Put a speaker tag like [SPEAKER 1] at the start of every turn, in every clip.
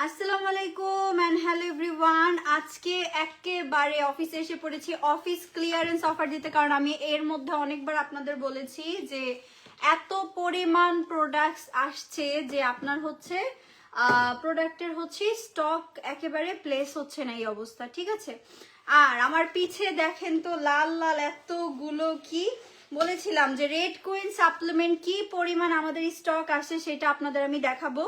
[SPEAKER 1] আসসালামু আলাইকুম and hello everyone. আজকে একেবারে অফিসে এসে পড়েছি অফিস ক্লিয়ারেন্স অফার দিতে, কারণ আমি এর মধ্যে অনেকবার আপনাদের বলেছি যে এত পরিমাণ প্রোডাক্টস আসছে যে আপনার হচ্ছে প্রোডাক্টের হচ্ছে স্টক একেবারে প্লেস হচ্ছে না এই অবস্থা, ঠিক আছে। আর আমার পিছে দেখেন তো লাল লাল এতগুলো কি বলেছিলাম যে রেড কুইন সাপ্লিমেন্ট কি পরিমাণ আমাদের স্টক আসে সেটা আপনাদের আমি দেখাবো।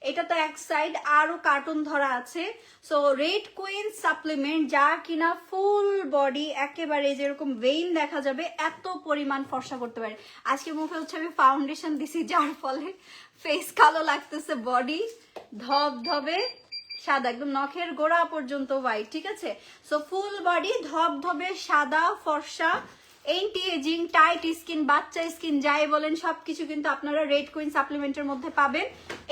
[SPEAKER 1] এটা তো এক সাইড, আরো কার্টুন ধরা আছে। সো রেড কুইন সাপ্লিমেন্ট যা কিনা ফুল বডি একেবারে যেরকম ভেইন দেখা যাবে এত পরিমাণ ফর্সা করতে পারে। আজকে মুখে হচ্ছে আমি ফাউন্ডেশন দিছি যার ফলে ফেস কালো লাগতেছে, বডি ধবধবে সাদা একদম নখের গোড়া পর্যন্ত হোয়াইট, ঠিক আছে। সো ফুল বডি ধবধবে সাদা ফর্সা, এন্টি এজিং, টাইট স্কিন, বাচ্চা স্কিন যাই বলেন সবকিছু কিন্তু আপনারা রেড কুইন সাপ্লিমেন্টের মধ্যে পাবেন।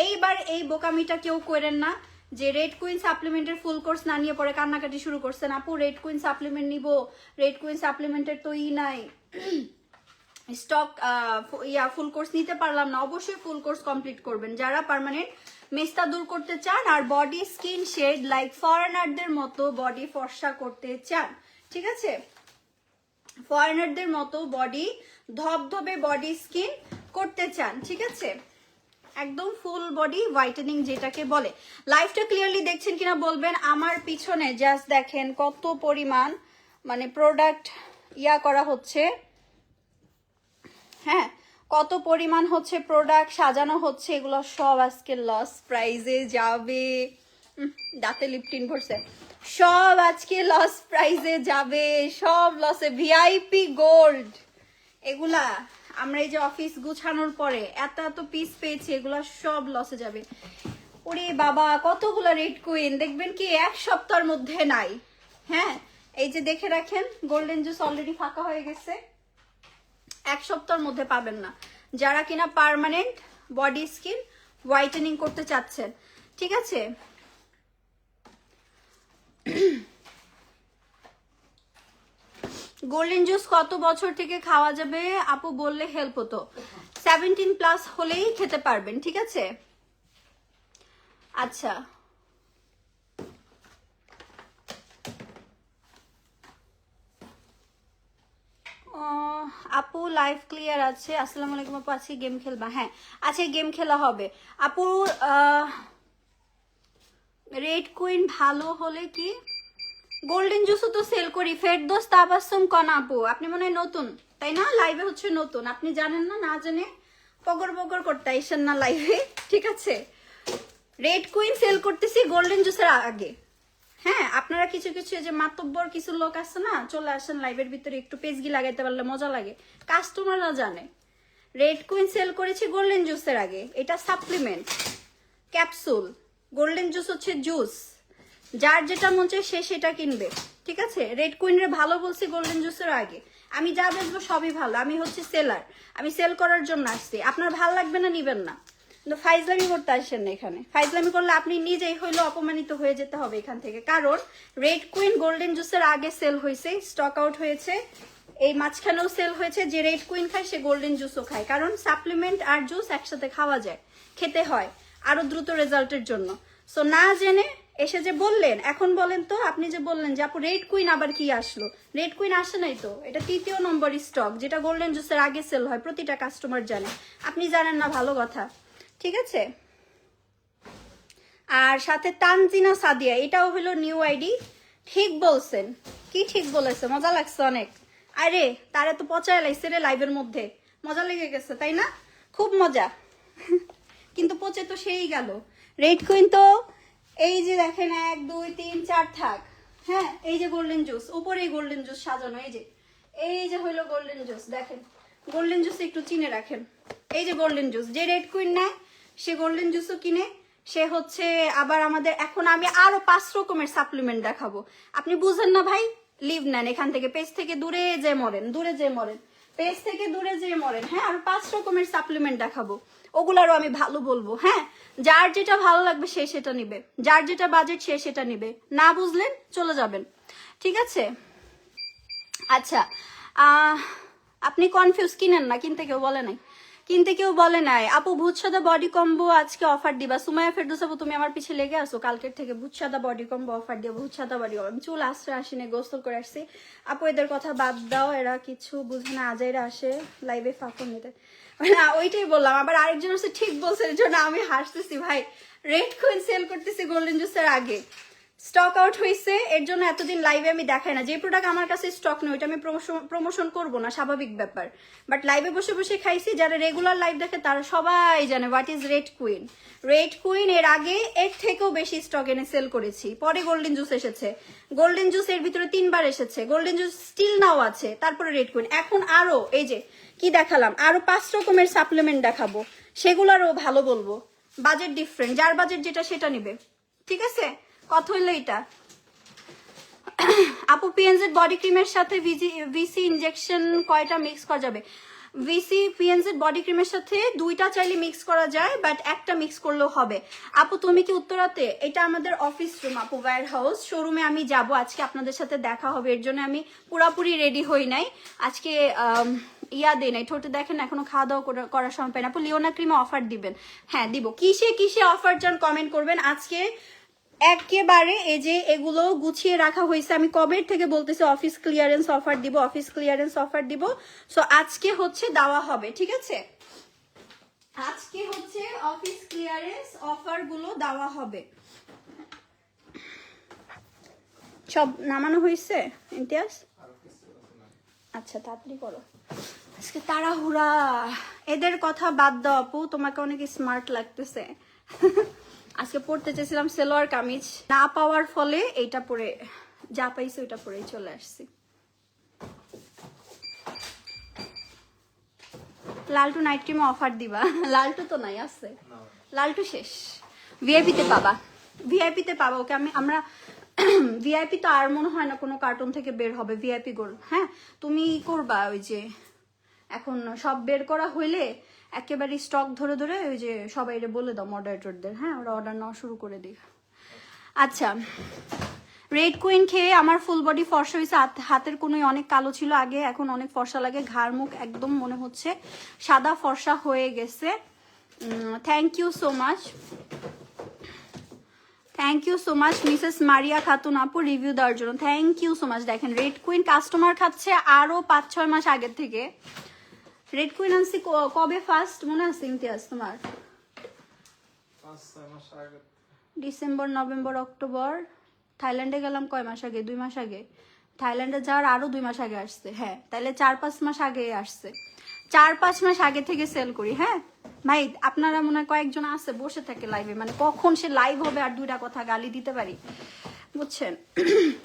[SPEAKER 1] এইবার এই বোকামিটা কেউ করেন না যে রেড কুইন সাপ্লিমেন্টের ফুল কোর্স না নিয়ে পরে কান্নাকাটি শুরু করছেন, আপু রেড কুইন সাপ্লিমেন্ট নিব, রেড কুইন সাপ্লিমেন্টের তো নাই স্টক, ফুল কোর্স নিতে পারলাম না। অবশ্যই ফুল কোর্স কমপ্লিট করবেন যারা পার্মানেন্ট মেস্তা দূর করতে চান আর বডি স্কিন শেড লাইক ফরেনারদের মতো বডি ফর্সা করতে চান, ঠিক আছে। ফরেনারদের মতো বডি ধবধবে বডি স্কিন করতে চান, ঠিক আছে। একদম ফুল বডি হোয়াইটেনিং যেটাকে বলে। লাইফটা ক্লিয়ারলি দেখছেন কিনা বলবেন। আমার পিছনে জাস্ট দেখেন কত পরিমাণ মানে প্রোডাক্ট করা হচ্ছে, হ্যাঁ কত পরিমাণ হচ্ছে প্রোডাক্ট সাজানো হচ্ছে। এগুলো সব আজকে লস প্রাইজে যাবে। দাঁতে লিপটিন ভরছে, সব আজকে লস প্রাইজে যাবে, সব লসে। ভিআইপি গোল্ড এগুলা আমরা এই যে অফিস গুছানোর পরে এত এত পিস পেয়েছি, এগুলা সব লসে যাবে। ওরে বাবা কতগুলো রেড কুইন দেখবেন কি এক সপ্তাহের মধ্যে নাই। হ্যাঁ এই যে দেখে রাখেন গোল্ডেন জুস অলরেডি ফাঁকা হয়ে গেছে, এক সপ্তাহের মধ্যে পাবেন না যারা কিনা পার্মানেন্ট বডি স্কিন হোয়াইটেনিং করতে চাচ্ছেন, ঠিক আছে। গোল্ডেন জুস কত বছর থেকে খাওয়া যাবে আপু বললে হেল্প হতো। 17+ হলেই খেতে পারবেন, ঠিক আছে। আচ্ছা আপু লাইভ ক্লিয়ার আছে। আসসালামু আলাইকুম আপু, আজকে গেম খেলবা? হ্যাঁ আজকে গেম খেলা হবে আপু। রেড কুইন ভালো হলে কি গোল্ডেন জুসও তো সেল করি। ফেরদৌস তাবাসসুম কনা আপু আপনি মনে হয় নতুন তাই না, লাইভে হচ্ছে নতুন, আপনি জানেন না, না জেনে পগর পগর করতে আইসেন না লাইভে, ঠিক আছে। রেড কুইন সেল করতেছি গোল্ডেন জুসের আগে। হ্যাঁ আপনারা কিছু কিছু যে মাতব্বর কিছু লোক আছে না, চলে আসেন লাইভের ভিতরে, একটু পেজগি লাগাইতে পারলে মজা লাগে, কাস্টমাররা জানে। রেড কুইন সেল করেছি গোল্ডেন জুসের আগে, এটা সাপ্লিমেন্ট ক্যাপসুল, গোল্ডেন জুস হচ্ছে জুস, যার যেটা মন চায় সে সেটা কিনবে, ঠিক আছে। রেড কুইনের ভালো বলছি গোল্ডেন জুসের আগে। আমি যা বেচবো সবই ভালো, আমি হচ্ছে সেলার, আমি সেল করার জন্য আসছি। আপনার ভালো লাগবে না নিবেন না, কিন্তু ফাইজলামি করতে আসেন না এখানে। ফাইজলামি করলে আপনি নিজেই হইলেও অপমানিত হয়ে যেতে হবে এখান থেকে, কারণ রেড কুইন গোল্ডেন জুসের আগে সেল হয়েছে, স্টক আউট হয়েছে, এই মাঝখানেও সেল হয়েছে। যে রেড কুইন খায় সে গোল্ডেন জুসও খায়, কারণ সাপ্লিমেন্ট আর জুস একসাথে খাওয়া যায়, খেতে হয় আরো দ্রুত রেজাল্টের জন্য। সো না জেনে এসে যে বললেন, এখন বলেন তো আপনি যে বললেন যে আপু রেড কুইন আবার কি আসলো, রেড কুইন আসে নাই তো, এটা 3য় নম্বর স্টক যেটা গোল্ডেন জুসের আগে সেল হয়, প্রতিটা কাস্টমার জানে, আপনি জানেন না ভালো কথা, ঠিক আছে। আর সাথে তানজিনা সাদিয়া এটাও হলো নিউ আইডি। ঠিক বলছেন, কি ঠিক বলেছে, মজা লাগছে অনেক। আরে তারে তো পচায় লাগছে রে লাইভের মধ্যে, মজা লেগে গেছে তাই না, খুব মজা। কিন্তু পচে তো সেই গেল। রেড কুইন তো এই যে দেখেন 1 2 3 4 থাক, হ্যাঁ এই যে গোল্ডেন জুস, উপরে গোল্ডেন জুস সাজানো, এই যে হইলো গোল্ডেন জুস, দেখেন গোল্ডেন জুস একটু চিনে রাখেন। এই যে গোল্ডেন জুস, যে রেড কুইন নেয় সে গোল্ডেন জুসও কিনে, সে হচ্ছে আবার আমাদের এখন আমি আরো 5 রকমের সাপ্লিমেন্ট দেখাবো। আপনি বুঝেন না ভাই, লিভ নেন এখান থেকে, পেজ থেকে দূরে যে মরেন, দূরে যে মরেন, পেজ থেকে দূরে যে মরেন। হ্যাঁ আরো 5 রকমের সাপ্লিমেন্ট দেখাবো, ওগুলারও আমি ভালো বলবো। হ্যাঁ যার যেটা ভালো লাগবে সে সেটা নিবে, যার যেটা বাজেট সে সেটা নিবে, না বুঝলেন চলে যাবেন, ঠিক আছে। আচ্ছা আপনি কনফিউজ, কিনেন না, কিনতে কেউ বলে নাই, কিনতে কেউ বলে নাই আপু ভূত সাদা বডি কম্বো আজকে অফার দিবা। সুমাইয়া ফেরদৌস আপু তুমি আমার পিছে লেগে আসো, কালকের থেকে ভূত সাদা বডি কম্বো অফার দিও। ভূত সাদা বডি কম্বো আমি চুল আসতে আসিনি, গোসল করে আসছি। আপু এদের কথা বাদ দাও, এরা কিছু বুঝে না, আজাইরা আসে লাইভে ফাঁকুন নিতে না, ওইটাই বললাম। আবার আরেকজন হচ্ছে ঠিক বলছে, এর জন্য আমি হাসতেছি। ভাই রেড কুইন সেল করতেছি গোল্ডেন জুসের আগে, স্টক আউট হয়েছে, এর জন্য এতদিন লাইভে আমি দেখাই না। যে প্রোডাক্ট আমার কাছে স্টক নেই ওইটা আমি প্রমোশন করব না, স্বাভাবিক ব্যাপার। বাট লাইভে বসে বসে খাইছি, যারা রেগুলার লাইভ দেখে তারা সবাই জানে what is red queen. Red queen এর আগে এর থেকেও বেশি স্টক এনে সেল করেছি, পরে গোল্ডেন জুস এসেছে। গোল্ডেন জুস এর ভিতরে 3 বার এসেছে, গোল্ডেন জুস স্টিল নাও আছে, তারপরে রেড কুইন। এখন আরো এই যে কি দেখালাম, আরো 5 রকমের সাপ্লিমেন্ট দেখাবো, সেগুলোরও ভালো বলবো। বাজেট ডিফারেন্ট, যার বাজেট যেটা সেটা নিবে, ঠিক আছে? কথা হইলো এটা। আপু পিএনজেড বডি ক্রিমের সাথে ভিসি ইনজেকশন কয়টা মিক্স করা যাবে? ভিসি পিএনজেড বডি ক্রিমের সাথে 2টা চাইলে মিক্স করা যায়, বাট একটা মিক্স করলেও হবে। আপু তুমি কি উত্তরাতে? এটা আমাদের অফিস রুম আপু, ওয়্যার হাউস। শোরুমে আমি যাব আজকে, আপনাদের সাথে দেখা হবে, এর জন্য আমি পুরাপুরি রেডি হই নাই আজকে। ইয়া দেয় নাই, ঠোঁটে দেখেন এখনো খাওয়া দাওয়া করার সময় পাই না। আপু লিওনা ক্রিমে অফার দিবেন? হ্যাঁ দিব। কিসে কিসে অফার চান কমেন্ট করবেন। আজকে একেবারে এই যে এগুলো গুছিয়ে রাখা হয়েছে, আমি কবে থেকে বলতেছি অফিস ক্লিয়ারেন্স অফার দিব, অফিস ক্লিয়ারেন্স অফার দিব। সো আজকে হচ্ছে দেওয়া হবে, ঠিক আছে? আজকে হচ্ছে অফিস ক্লিয়ারেন্স অফার গুলো দেওয়া হবে। সব নামানো হয়েছে ইমতিয়াজ? আচ্ছা তাড়াতাড়ি করো, আজকে তাড়াহুড়া। এদের কথা বাদ দাও আপু, তোমাকে অনেক স্মার্ট লাগতেছে। আজকে পড়তে চেয়েছিলাম সেলোয়ার কামিজ, না পাওয়ার ফলে এইটা পরে, যা পাইছি ওইটা পরেই চলে আসছি। লালটু নাইট ক্রিমে অফার দিবা? লালটু তো নাই, আছে লালটু শেষ। ভিআইপিতে পাবা, ভিআইপিতে পাবা ওকে। আমরা ভিআইপি তো আর মনে হয় না কোনো কার্টুন থেকে বের হবে, ভিআইপি গোল্ড। হ্যাঁ তুমি করবা, ওই যে এখন সব বের করা হইলে একেবারে স্টক ধরে ধরে ওই যে সবাই বলে দাও মডারেটরদের, হ্যাঁ ওরা অর্ডার নেওয়া শুরু করে দিই। আচ্ছা রেড কুইন খেয়ে আমার ফুল বডি ফর্সা হয়েছে, হাতের কোনোই অনেক কালো ছিল আগে, এখন অনেক ফর্সা লাগে, ঘাড় মুখ একদম মনে হচ্ছে সাদা ফর্সা হয়ে গেছে। Thank you so much, thank you so much Mrs Maria Khatun আপু রিভিউ দেওয়ার জন্য, থ্যাংক ইউ সো মাচ। দেখেন রেড কুইন কাস্টমার খাচ্ছে আরো 5-6 মাস আগের থেকে। রেড কুইন আনছি কবে ফার্স্ট মনে আছে ইমতিয়াজ তোমার?
[SPEAKER 2] 5-6 মাস আগে,
[SPEAKER 1] ডিসেম্বর নভেম্বর অক্টোবর। থাইল্যান্ডে গেলাম কয় মাস আগে? 2 মাস আগে। থাইল্যান্ডে যাওয়ার আরো 2 মাস আগে আসছে, হ্যাঁ তাহলে 4-5 মাস আগে আসছে। 4-5 মাস আগে থেকে সেল করি। হ্যাঁ ভাই আপনারা মনে হয় কয়েকজন আছে বসে থাকে লাইভে, মানে কখন সে লাইভ হবে আর 2টা কথা গালি দিতে পারি, বুঝছেন?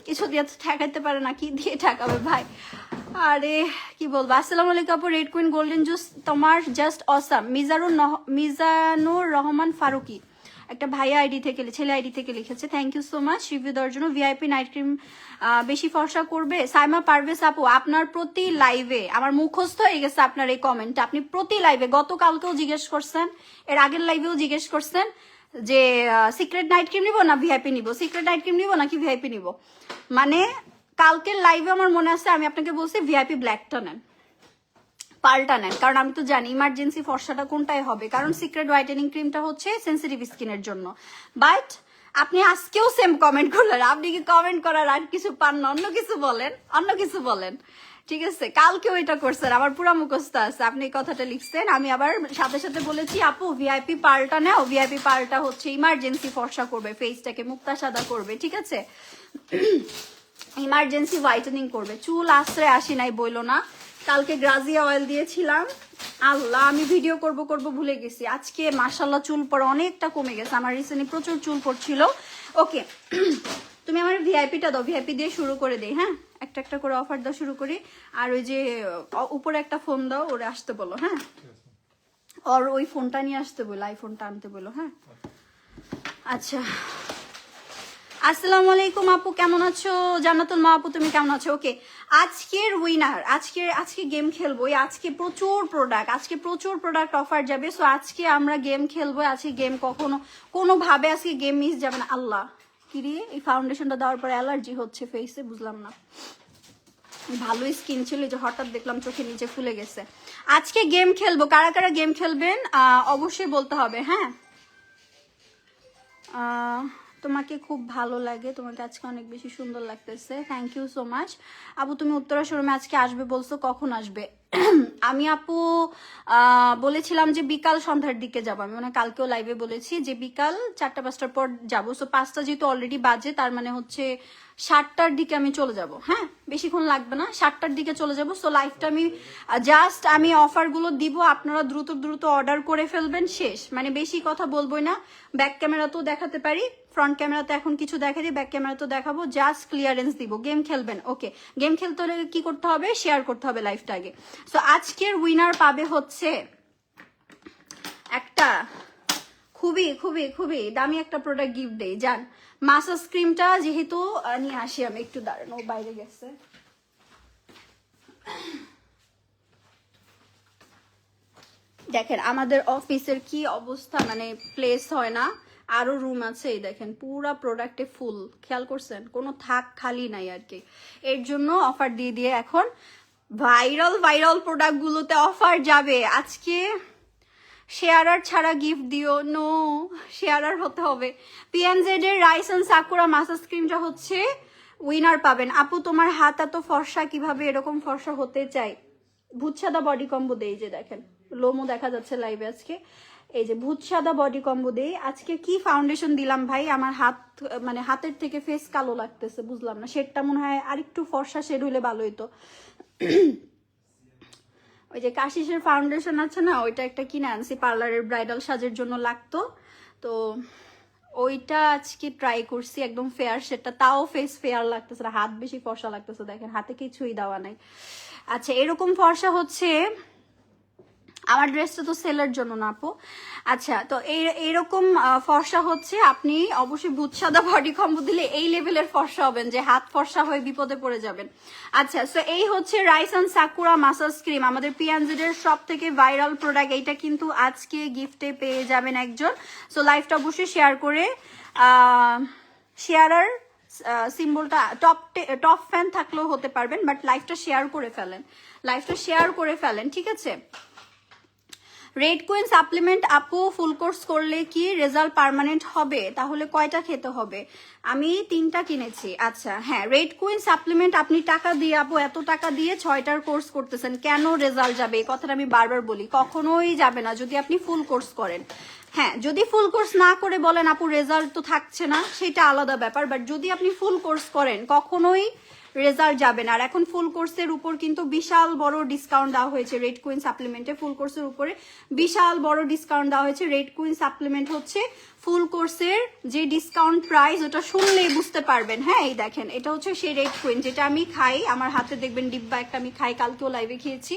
[SPEAKER 1] কিছু দিয়ে ঠেকাইতে পারে না, কি দিয়ে ঠেকাবে ভাই? আরে কি বলবো। আসসালামু আলাইকুম আপু, রেড কুইন গোল্ডেন জুস তোমার জাস্ট অসাম। মিজানুর রহমান ফারুকি একটা ভাইয়া আইডি থেকে, ছেলে আইডি থেকে লিখেছে, thank you so much review দেওয়ার জন্য। ভিআইপি নাইট ক্রিম বেশি ফর্সা করবে? সাইমা পারভেজ আপু আপনার প্রতি লাইভে আমার মুখস্থ হয়ে গেছে আপনার এই কমেন্ট, আপনি প্রতি লাইভে গতকালকেও জিজ্ঞেস করছেন, এর আগের লাইভেও জিজ্ঞেস করছেন যে সিক্রেট নাইট ক্রিম নিবো না ভিআইপি নিবো, সিক্রেট নাইট ক্রিম নিবো নাকি ভিআইপি নিবো। মানে কালকের লাইভে আমার মনে আছে আমি আপনাকে বলছি ভিআইপি ব্ল্যাকটা নেন, পাল্টা নেন, কারণ আমি তো জানি ইমার্জেন্সি ফর্সাটা কোনটাই হবে, কারণ সিক্রেট হোয়াইটেনিং ক্রিমটা হচ্ছে সেন্সিটিভ স্কিনের জন্য। বাট আপনি আজকেও সেম কমেন্ট করলেন, আপনি কি কমেন্ট করার আর কিছু পান না? অন্য কিছু বলেন, অন্য কিছু বলেন, ঠিক আছে? কালকেও এটা করছেন, আমার পুরা মুখস্থ আছে, আপনি এই কথাটা লিখছেন। আমি আবার সাথে সাথে বলেছি আপু ভিআইপি পাল্টা নেও, ভিআইপি পাল্টা হচ্ছে ইমার্জেন্সি ফর্সা করবে, ফেসটাকে মুক্তা সাদা করবে, ঠিক আছে? ইমার্জেন্সি হোয়াইটেনিং করবে। চুল আশ্রয় আসি নাই বইলো না, কালকে গ্রাজিয়া অয়েল দিয়েছিলাম, আল্লাহ আমি ভিডিও করব ভুলে গেছি। আজকে মাশাল্লাহ চুল পড়া অনেকটা কমে গেছে, আমার রিসেন্টলি প্রচুর চুল পড়ছিল। ওকে তুমি আমার ভিআইপিটা দাও, ভিআইপি দিয়ে শুরু করে দিই। হ্যাঁ একটা একটা করে অফার দাও, শুরু করি। আর ওই যে উপরে একটা ফোন দাও, ওরে আসতে বলো, হ্যাঁ আর ওই ফোনটা নিয়ে আসতে বলো, আইফোনটা আনতে বলো, হ্যাঁ আচ্ছা। আসসালামু আলাইকুম আপু, কেমন আছো? জান্নাতুল মা আপু তুমি কেমন আছো? ওকে আজকের উইনার, আজকে গেম খেলবো, আজকে প্রচুর প্রোডাক্ট অফার যাবে। সো আজকে আমরা গেম খেলবো, আজকে গেম কোনোভাবে আজকে গেম মিস যাবে না। আল্লাহ কি রে, এই ফাউন্ডেশনটা দেওয়ার পর অ্যালার্জি হচ্ছে ফেসে, বুঝলাম না। ভালোই স্কিন ছিল, যে হঠাৎ দেখলাম চোখের নিচে ফুলে গেছে। আজকে গেম খেলবো, কারা কারা গেম খেলবেন অবশ্যই বলতে হবে। হ্যাঁ, তোমাকে খুব ভালো লাগে, তোমাকে আজকে অনেক বেশি সুন্দর লাগতেছে, থ্যাংক ইউ সো মাচ। আপু তুমি উত্তরা শোরুমে আজকে আসবে বলছো, কখন আসবে? আমি আপু বলেছিলাম যে বিকাল সন্ধ্যার দিকে যাবো। আমি মানে কালকেও লাইভে বলেছি যে বিকাল 4টা-5টার পর যাবো। সো 5টা যেহেতু অলরেডি বাজে, তার মানে হচ্ছে 7টার দিকে আমি চলে যাব। হ্যাঁ, বেশিক্ষণ লাগবে না, 7টার দিকে চলে যাব। সো লাইভটা আমি জাস্ট আমি অফারগুলো দিব, আপনারা দ্রুত দ্রুত অর্ডার করে ফেলবেন, শেষ। মানে বেশি কথা বলবোই না, ব্যাক ক্যামেরাতেও দেখাতে পারি, ফ্রন্ট ক্যামেরাতে এখন কিছু দেখা দিই, ব্যাক ক্যামেরাতেও দেখাবো, জাস্ট ক্লিয়ারেন্স দিব। গেম খেলবেন, ওকে। গেম খেলতে হলে কি করতে হবে? শেয়ার করতে হবে লাইভটা আগে। সো আজকের উইনার পাবে হচ্ছে একটা খুবই খুবই খুবই দামি একটা প্রোডাক্ট গিফট দেই, যান। মাসাজ ক্রিমটা যেহেতু নিয়ে আসি আমি, একটু দাঁড়ানো, বাইরে গেছে। দেখেন আমাদের অফিসের কি অবস্থা, মানে প্লেস হয় না, আরো রুম আছে, এই দেখেন পুরা প্রোডাক্টে ফুল, খেয়াল করছেন? কোনো থাক খালি নাই আর কি। এর জন্য অফার দিয়ে দিয়ে এখন ভাইরাল ভাইরাল প্রোডাক্টগুলোতে অফার যাবে আজকে। শেয়ারার ছাড়া গিফট দিও, নো শেয়ারার হতে হবে। পিএনজেড এর রাইস এন্ড সাকুরা মাসাজ ক্রিমটা হচ্ছে উইনার পাবেন। আপু তোমার হাত এত ফর্সা কিভাবে? এরকম ফর্সা হতে চাই। ভূত সাদা বডি কম্বো দেই, যে দেখেন লোমো দেখা যাচ্ছে লাইভে আজকে। এই যে ভূত সাদা বডি কম্বো দেই। আজকে কি ফাউন্ডেশন দিলাম ভাই, আমার হাত মানে হাতের থেকে ফেস কালো লাগতেছে, বুঝলাম না। শেডটা মনে হয় আরেকটু ফর্সা শেড হইলে ভালো হইতো। ওই যে কাশিসের ফাউন্ডেশন আছে না, ওইটা একটা কিনে আনছি, পার্লারের ব্রাইডাল সাজের জন্য লাগতো, তো ওইটা আজকে ট্রাই করছি, একদম ফেয়ার শেডটা, তাও ফেস ফেয়ার লাগতেছে না, হাত বেশি ফর্সা লাগতেছে, দেখেন হাতে কিছুই দেওয়া নাই। আচ্ছা, এরকম ফর্সা হচ্ছে, আমার ড্রেসটা তো সেলের জন্য না আপু। আচ্ছা, তো এইরকম ফর্সা হচ্ছে, আপনি অবশ্যই ভূত সাদা বডি কম্বো দিলে এই লেভেলের ফর্সা হবেন যে হাত ফর্সা হয়ে বিপদে পড়ে যাবেন। আচ্ছা, সো এই হচ্ছে rice and sakura massage cream, আমাদের পিএনজেড এর সব থেকে ভাইরাল প্রোডাক্ট। এইটা কিন্তু আজকে গিফটে পেয়ে যাবেন একজন। সো লাইভটা অবশ্যই শেয়ার করে, শেয়ারার সিম্বলটা টপ ফ্যান থাকলেও হতে পারবেন, বাট লাইভটা শেয়ার করে ফেলেন, লাইভটা শেয়ার করে ফেলেন, ঠিক আছে? রেড কুইন সাপ্লিমেন্ট আপু ফুল কোর্স করলে কি রেজাল্ট পার্মানেন্ট হবে? তাহলে কয়টা খেতে হবে? আমি 3টা কিনেছি। আচ্ছা, হ্যাঁ, রেড কুইন সাপ্লিমেন্ট আপনি টাকা দিয়ে, আপু এত টাকা দিয়ে 6টার কোর্স করতেছেন, কেন রেজাল্ট যাবে? এই কথাটা আমি বারবার বলি, কখনোই যাবে না যদি আপনি ফুল কোর্স করেন। হ্যাঁ, যদি ফুল কোর্স না করে বলেন আপু রেজাল্ট তো থাকছে না, সেটা আলাদা ব্যাপার, বাট যদি আপনি ফুল কোর্স করেন কখনোই রেজাল্ট যাবে না। আর এখন ফুল কোর্সের উপর কিন্তু বিশাল বড় ডিসকাউন্ট দেওয়া হয়েছে, রেড কুইন সাপ্লিমেন্টে ফুল কোর্সের উপরে বিশাল বড় ডিসকাউন্ট দেওয়া হয়েছে। রেড কুইন সাপ্লিমেন্ট হচ্ছে ফুল কোর্সের যে ডিসকাউন্ট প্রাইস, ওটা শুনলেই বুঝতে পারবেন। হ্যাঁ, এই দেখেন, এটা হচ্ছে সেই রেড কুইন যেটা আমি খাই, আমার হাতে দেখবেন ডিব্বা একটা আমি খাই, কালকেও লাইভে খেয়েছি,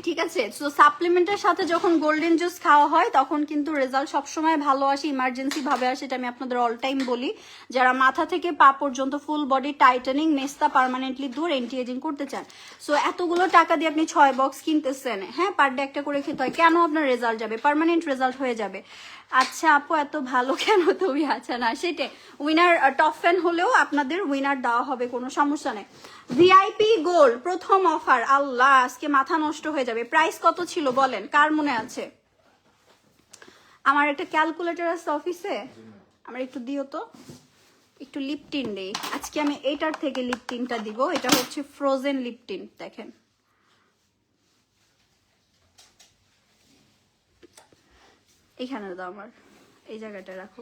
[SPEAKER 1] ঠিক আছে? সো সাপ্লিমেন্টের সাথে যখন গোল্ডেন জুস খাওয়া হয় তখন কিন্তু রেজাল্ট সবসময় ভালো আসে, ইমার্জেন্সি ভাবে আসে, এটা আমি আপনাদের অল টাইম বলি। যারা মাথা থেকে পা পর্যন্ত ফুল বডি টাইটেনিং, মেস্তা পার্মানেন্টলি দূর, এন্টি এজিং করতে চান, সো এতগুলো টাকা দিয়ে আপনি 6 বক্স কিনতেছেন, হ্যাঁ, পার ডে একটা করে খেতে হয়, কেন আপনার রেজাল্ট যাবে? পার্মানেন্ট রেজাল্ট হয়ে যাবে। আচ্ছা আপু এত ভালো কেন তুমি? আচ্ছা, না সেটাই, উইনার টপ ফ্যান হলেও আপনাদের উইনার দেওয়া হবে, কোনো সমস্যা নেই। ভিআইপি গোল্ড প্রথম অফার, আল্লাহ আজকে মাথা নষ্ট হয়ে যাবে। প্রাইস কত ছিল বলেন, কার মনে আছে? আমার একটা ক্যালকুলেটর আছে অফিসে, আমার একটু দিও তো, একটু লিপটিন দেই আজকে আমি, এটার থেকে লিপটিনটা দিব, এটা হচ্ছে ফ্রোজেন লিপটিন, দেখেন এখানে দাও, আমার এই জায়গাটা রাখো।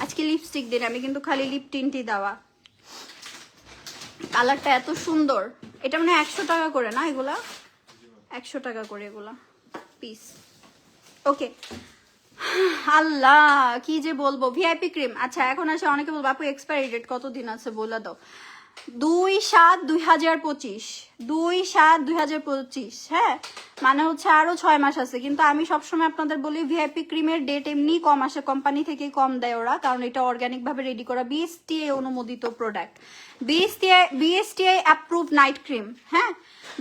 [SPEAKER 1] আজকে লিপস্টিক দিন, আমি কিন্তু খালি লিপটিনটি দেওয়া, কালারটা এত সুন্দর। এটা মানে 100 টাকা করে না এগুলা, 100 টাকা করে এগুলা পিস, ওকে। আল্লাহ কি যে বলবো, ভিআইপি ক্রিম। আচ্ছা, এখন আসে অনেকে বলবো আপু এক্সপায়ারি ডেট কতদিন আছে বলে দাও। 2/7/2025, 2/7/2025, হ্যাঁ, মানে হচ্ছে আরো 6 মাস আছে। কিন্তু আমি সবসময় আপনাদের বলি ভিআইপি ক্রিমের ডেট এমনি কম আসে, কোম্পানি থেকে কম দেয় ওরা, কারণ এটা অর্গানিক ভাবে রেডি করা, বিএসটিআই অনুমোদিত product, BSTI approve night cream, হ্যাঁ,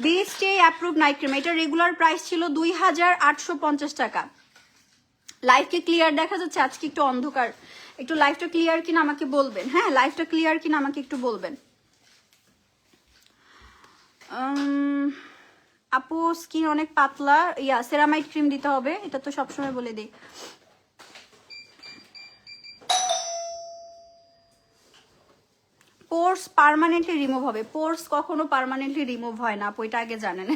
[SPEAKER 1] বিএসটিআই অ্যাপ্রুভ নাইট ক্রিম। এটা রেগুলার প্রাইস ছিল 2850 টাকা। লাইভকে ক্লিয়ার দেখা যাচ্ছে? আজকে একটু অন্ধকার, একটু লাইফটা ক্লিয়ার কিনা আমাকে বলবেন। হ্যাঁ, লাইফটা ক্লিয়ার কিনা আমাকে একটু বলবেন। আপু স্কিন অনেক পাতলা, সেরামাইড ক্রিম দিতে হবে, এটা তো সবসময় বলে দিই। পোর্স পার্মানেন্টলি রিমুভ হবে? পোর্স কখনো পার্মানেন্টলি রিমুভ হয় না আপু, এটা আগে জানেন।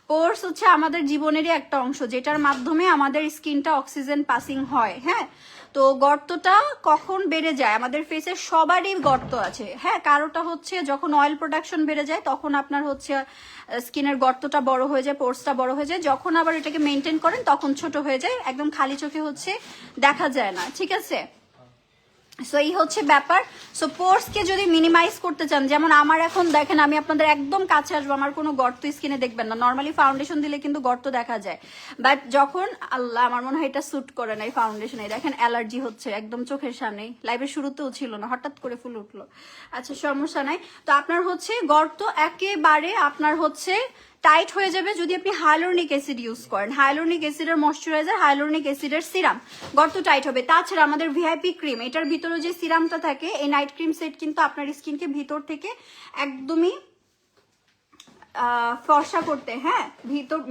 [SPEAKER 1] পোর্স হচ্ছে আমাদের জীবনেরই একটা অংশ, যেটার মাধ্যমে আমাদের স্কিনটা অক্সিজেন পাসিং হয়। হ্যাঁ, তো গর্তটা কখন বেড়ে যায়? আমাদের ফেসে সবারই গর্ত আছে। হ্যাঁ, কারোটা হচ্ছে যখন অয়েল প্রোডাকশন বেড়ে যায় তখন আপনার হচ্ছে স্কিনের গর্তটা বড় হয়ে যায়, পোর্সটা বড় হয়ে যায়। যখন আবার এটাকে মেনটেন করেন তখন ছোট হয়ে যায়, একদম খালি চোখে হচ্ছে দেখা যায় না। ঠিক আছে, সো এই হচ্ছে ব্যাপার। সো পোর্সকে যদি মিনিমাইজ করতে চান, যেমন আমার এখন দেখেন, আমি আপনাদের একদম কাছে আসবো, আমার কোনো গর্ত স্কিনে দেখবেন না। নর্মালি ফাউন্ডেশন দিলে কিন্তু গর্ত দেখা যায়, বাট যখন আল্লাহ, আমার মনে হয় এটা স্যুট করে না এই ফাউন্ডেশনে। দেখেন অ্যালার্জি হচ্ছে একদম চোখের সামনেই, লাইভের শুরুতেও ছিল না, হঠাৎ করে ফুল উঠলো। আচ্ছা, সমস্যা নাই। তো আপনার হচ্ছে গর্ত একেবারে আপনার হচ্ছে টাইট হয়ে যাবে যদি আপনি হাইলোরনিক অ্যাসিড ইউজ করেন। হাইলোরনিক অ্যাসিডের ময়শ্চারাইজার, হাইলোরনিক অ্যাসিডের সিরাম, গর্ত টাইট হবে। তাছাড়া আমাদের ভিআইপি ক্রিম, এটার ভিতরে যে সিরামটা থাকে, এই নাইট ক্রিম সেট কিন্তু আপনার স্কিনকে ভিতর থেকে একদমই ফর্সা করতে, হ্যাঁ,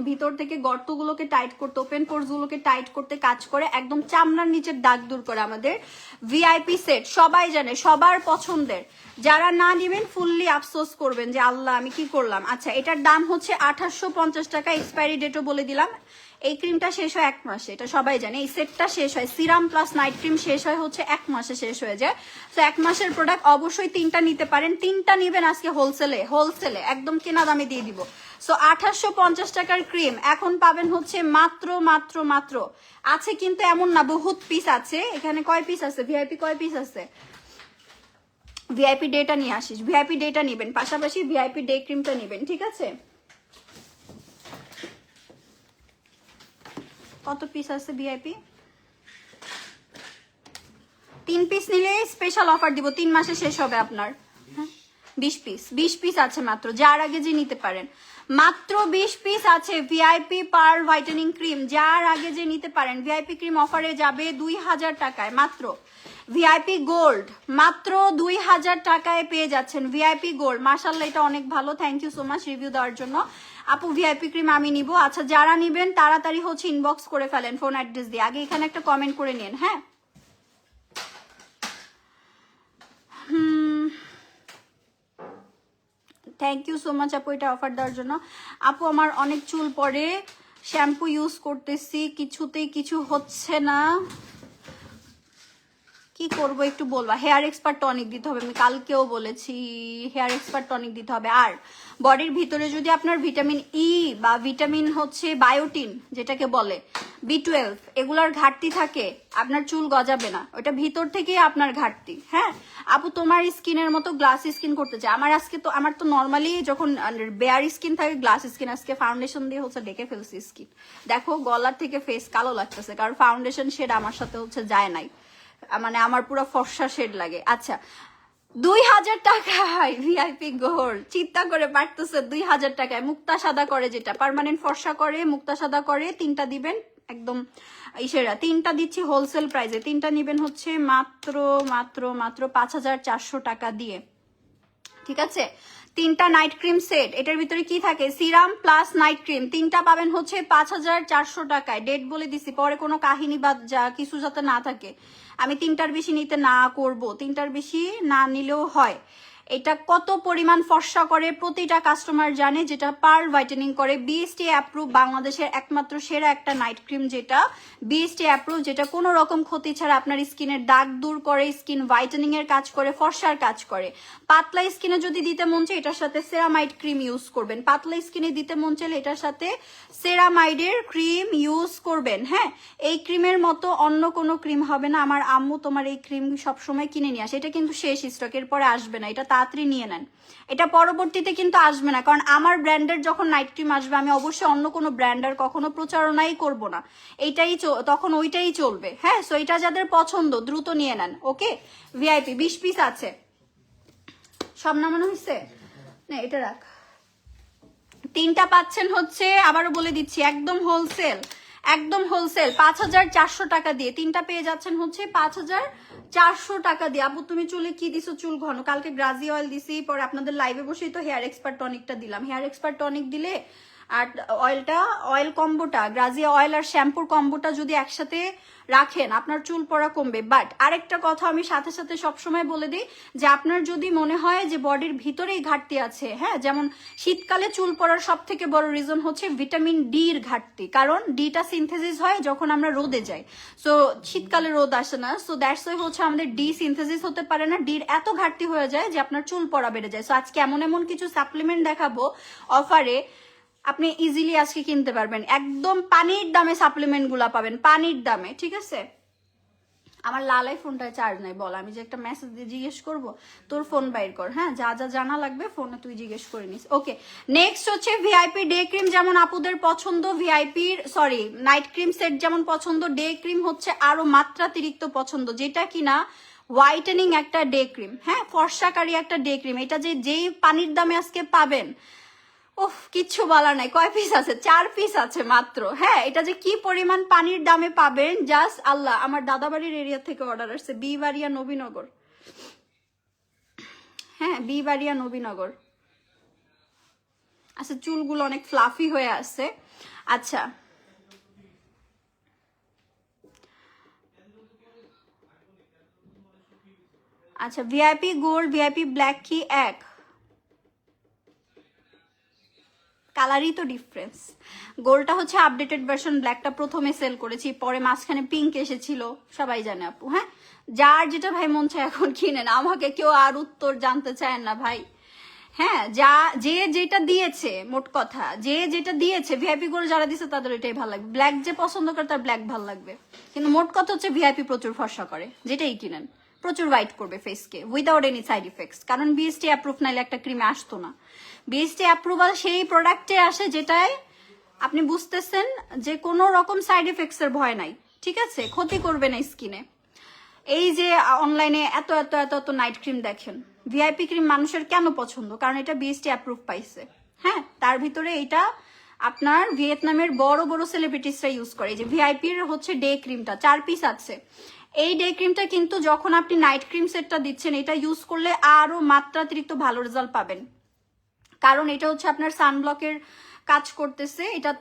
[SPEAKER 1] ভিতর থেকে গর্তগুলোকে টাইট করতে, ওপেন পোর্স গুলোকে টাইট করতে কাজ করে, একদম চামড়ার নিচের দাগ দূর করে। আমাদের ভিআইপি সেট সবাই জানে, সবার পছন্দের। যারা না নেবেন ফুললি আফসোস করবেন যে আল্লাহ আমি কি করলাম। আচ্ছা, এটার দাম হচ্ছে 2850 টাকা, এক্সপায়ারি ডেটও বলে দিলাম। এই ক্রিমটা শেষ হয় 1 মাসে, এটা সবাই জানে। এই সেটটা শেষ হয়, সিরাম প্লাস নাইট ক্রিম শেষ হয় হচ্ছে 1 মাসে শেষ হয়ে যায়। তো 1 মাসের প্রোডাক্ট অবশ্যই 3টা নিতে পারেন। 3টা নিবেন আজকে হোলসেলে একদম কেনা দামে দিয়ে দিব। সো 2850 টাকার ক্রিম এখন পাবেন হচ্ছে মাত্র আছে কিন্তু এমন না, বহুত পিস আছে এখানে। কয় পিস আছে ভিআইপি, কয় পিস আছে? ভিআইপি ডেটা নিয়ে আসিস, ভিআইপি ডেটা নিবেন, পাশাপাশি ভিআইপি ডে ক্রিমটা নিবেন। ঠিক আছে, কত পিস আছে ভিআইপি? 3 পিস নিলে স্পেশাল অফার দিব, 3 মাসে শেষ হবে আপনার। 20 পিস আছে মাত্র, যার আগে যে নিতে পারেন। মাত্র 20 পিস আছে ভিআইপি পার্ল হোয়াইটেনিং ক্রিম, যার আগে যে নিতে পারেন। ভিআইপি ক্রিম অফারে যাবে 2000 টাকায় মাত্র। ভিআইপি গোল্ড মাত্র 2000 টাকায় পেয়ে যাচ্ছেন। ভিআইপি গোল্ড, মাশাআল্লাহ, এটা অনেক ভালো। Thank you so much review দেওয়ার জন্য। আপু ভিআইপি ক্রিম আমি নিব। আচ্ছা, যারা নিবেন তাড়াতাড়ি হচ্ছে ইনবক্স করে ফেলেন ফোন অ্যাড্রেস দিয়ে। আগে এখানে একটা কমেন্ট করে নিন। হ্যাঁ, থ্যাংক ইউ সো মাচ আপু এটা অফার দেওয়ার জন্য। আপু আমার অনেক চুল পড়ে, শ্যাম্পু ইউজ করতেছি, কিছুতেই কিছু হচ্ছে না, কি করবো একটু বলবা? হেয়ার এক্সপার্ট টনিক দিতে হবে, আমি কালকেও বলেছি, হেয়ার এক্সপার্ট টনিক দিতে হবে। আর বডির ভিতরে যদি আপনার ভিটামিন ই বা ভিটামিন হচ্ছে বায়োটিন যেটাকে বলে B12, এগুলার ঘাটতি থাকে, আপনার চুল গজাবে না, ওটা ভিতর থেকেই আপনার ঘাটতি। হ্যাঁ আপু, তোমার স্কিনের মতো গ্লাস স্কিন করতে চাই। আমার তো নর্মালি যখন বেয়ার স্কিন থাকে গ্লাস স্কিন, আজকে ফাউন্ডেশন দিয়ে হচ্ছে ডেকে ফেলছি স্কিন। দেখো গলার থেকে ফেস কালো লাগতেছে, কারণ ফাউন্ডেশন শেড আমার সাথে হচ্ছে যায় নাই, মানে আমার পুরো ফর্সা শেড লাগে। আচ্ছা, 2000 টাকায় ভিআইপি গোল্ড, চিন্তা করে পারতেছে 2000 টাকায় মুক্তা সাদা করে, যেটা পার্মানেন্ট ফর্সা করে, মুক্তা সাদা করে। 3টা দিবেন একদম ইসেরা, 3টা দিচ্ছি হোলসেল প্রাইসে। 3টা নিবেন হচ্ছে মাত্র 5400 টাকা দিয়ে। ঠিক আছে, 3টা নাইট ক্রিম সেট, এটার ভিতরে কি থাকে? সিরাম প্লাস নাইট ক্রিম, 3টা পাবেন হচ্ছে 5400 টাকায়। ডেট বলে দিছি, পরে কোনো কাহিনী বা যা কিছু যাতে না থাকে। আমি 3টার বেশি নিতে না করব, 3টার বেশি না নিলেও হয়। এটা কত পরিমাণ ফর্সা করে প্রতিটা কাস্টমার জানে, যেটা পার্ল হোয়াইটেনিং করে। বিএসটি অ্যাপ্রুভ, বাংলাদেশের একমাত্র সেরা একটা নাইট ক্রিম যেটা বিএসটি অ্যাপ্রুভ, যেটা কোনো রকম ক্ষতি ছাড়া আপনার স্কিনের দাগ দূর করে, স্কিন হোয়াইটেনিং এর কাজ করে, ফর্সার কাজ করে। পাতলা স্কিনে যদি দিতে মন চায় এটার সাথে সেরামাইড ক্রিম ইউজ করবেন। পাতলা স্কিনে দিতে মন চাইলে এটার সাথে সেরামাইডের ক্রিম ইউজ করবেন। হ্যাঁ, এই ক্রিমের মতো অন্য কোনো ক্রিম হবে না। আমার আম্মু তোমার এই ক্রিম সবসময় কিনে নিয়ে আসে, এটা কিন্তু শেষ স্টক, এর পরে আসবে না, এটা তাড়াতাড়ি নিয়ে নেন, এটা পরবর্তীতে কিন্তু আসবে না। কারণ আমার ব্র্যান্ডের যখন নাইট ক্রিম আসবে, আমি অবশ্যই অন্য কোনো ব্র্যান্ডের কখনো প্রচারণাই করব না, এইটাই তখন ওইটাই চলবে। হ্যাঁ, সো এটা যাদের পছন্দ দ্রুত নিয়ে নেন। ওকে, ভিআইপি 20 পিস আছে, সব নামানো হয়েছে না, এটা রাখ। 3টা পাচ্ছেন হচ্ছে, আবারও বলে দিচ্ছি, একদম হোলসেল 5400 টাকা দিয়ে 3টা পেয়ে যাচ্ছেন হচ্ছে 400 টাকা দিয়ে। আপু তুমি চুলে কি দিছো? চুল ঘন। কালকে গ্রাজি অয়েল দিছি, পরে আপনাদের লাইভে বসেই তো হেয়ার এক্সপার্ট টনিকটা দিলাম। হেয়ার এক্সপার্ট টনিক দিলে আর অয়েল কম্বোটা, গ্রাজিয়া অয়েল আর শ্যাম্পুর কম্বোটা যদি একসাথে রাখেন আপনার চুল পড়া কমবে। বাট আরেকটা কথা আমি সাথে সাথে সবসময় বলে দিই যে আপনার যদি মনে হয় যে বডির ভিতরেই ঘাটতি আছে, হ্যাঁ, যেমন শীতকালে চুল পড়ার সব থেকে বড় রিজন হচ্ছে ভিটামিন ডির ঘাটতি, কারণ ডিটা সিনথেসিস হয় যখন আমরা রোদে যাই। সো শীতকালে রোদ আসে না, সো দ্যাটস ওয়াই হচ্ছে আমাদের ডি সিনথেসিস হতে পারে না, ডির এত ঘাটতি হয়ে যায় যে আপনার চুল পড়া বেড়ে যায়। সো আজকে এমন এমন কিছু সাপ্লিমেন্ট দেখাবো অফারে, আপনি ইজিলি আজকে কিনতে পারবেন। একদম পানির দামে সাপ্লিমেন্ট গুলা পাবেন, পানির দামে, ঠিক আছে? আমার লালাই ফোনটায় চার্জ নাই, বল আমি যে একটা মেসেজ দিয়ে জিজ্ঞেস করব, তোর ফোন বাইর কর, হ্যাঁ, যা যা জানা লাগবে ফোনে তুই জিজ্ঞেস করে নিস। ওকে, নেক্সট হচ্ছে ভিআইপি ডে ক্রিম, যেমন আপুদের পছন্দ, ভিআইপির সরি নাইট ক্রিম সেট যেমন পছন্দ, ডে ক্রিম হচ্ছে আরো মাত্রাতিরিক্ত পছন্দ, যেটা কিনা হোয়াইটেনিং একটা ডে ক্রিম, হ্যাঁ, ফর্সাকারী একটা ডে ক্রিম। এটা যেই পানির দামে আজকে পাবেন, ওহ কিচ্ছু বলার নাই। কয় পিস আছে? 4 পিস আছে মাত্র। হ্যাঁ, এটা যে কি পরিমাণ পানির দামে পাবেন জাস্ট আল্লাহ। আমার দাদাবাড়ির এরিয়া থেকে অর্ডার আসছে, বিবাড়িয়া নবীনগর, হ্যাঁ, বিবাড়িয়া নবীনগর। আচ্ছা, চুলগুলো অনেক ফ্লাফি হয়ে আছে। আচ্ছা, আচ্ছা, ভিআইপি গোল্ড ভিআইপি ব্ল্যাক কি এক? কালারই তো ডিফারেন্স। গোল্ডটা হচ্ছে আপডেটেড ভার্সন, ব্ল্যাকটা প্রথমে সেল করেছি, পরে মাঝখানে পিঙ্ক এসেছিল, সবাই জানে আপু। হ্যাঁ, যার যেটা ভাই মন চায় এখন কিনেন, আমাকে কেউ আর উত্তর জানতে চায় না ভাই। হ্যাঁ, যে যেটা দিয়েছে, মোট কথা যে যেটা দিয়েছে, ভিআইপি গোল্ড যারা দিয়েছে তাদের এটাই ভালো লাগবে, ব্ল্যাক যে পছন্দ করে তার ব্ল্যাক ভালো লাগবে। কিন্তু মোট কথা হচ্ছে ভিআইপি প্রচুর ফর্সা করে, যেটাই কিনেন প্রচুর হোয়াইট করবে ফেসকে উইদাউট এনি সাইড ইফেক্টস, কারণ বিএসটি অ্যাপ্রুভ নাইলে একটা ক্রিমে আসতো না। বিএসটি অ্যাপ্রুভাল সেই প্রোডাক্টে আসে যেটায় আপনি বুঝতেছেন যে কোনো রকম সাইড ইফেক্টস এর ভয় নাই, ঠিক আছে, ক্ষতি করবে না স্কিনে। এই যে অনলাইনে এত এত এত এত নাইট ক্রিম দেখেন, ভিআইপি ক্রিম মানুষের কেন পছন্দ? কারণ এটা বিএসটি অ্যাপ্রুভ পাইছে। হ্যাঁ, তার ভিতরে এটা আপনার ভিয়েতনামের বড় বড় সেলিব্রিটিসরা ইউজ করে। যে ভিআইপির হচ্ছে ডে ক্রিমটা 4 পিস আছে। এই ডে ক্রিমটা কিন্তু যখন আপনি নাইট ক্রিম সেটটা দিচ্ছেন, এটা ইউজ করলে আরো মাত্রাতিরিক্ত ভালো রেজাল্ট পাবেন, কারণ এটা হচ্ছে আপনার সানব্লকের কাজ করতেছে। এটা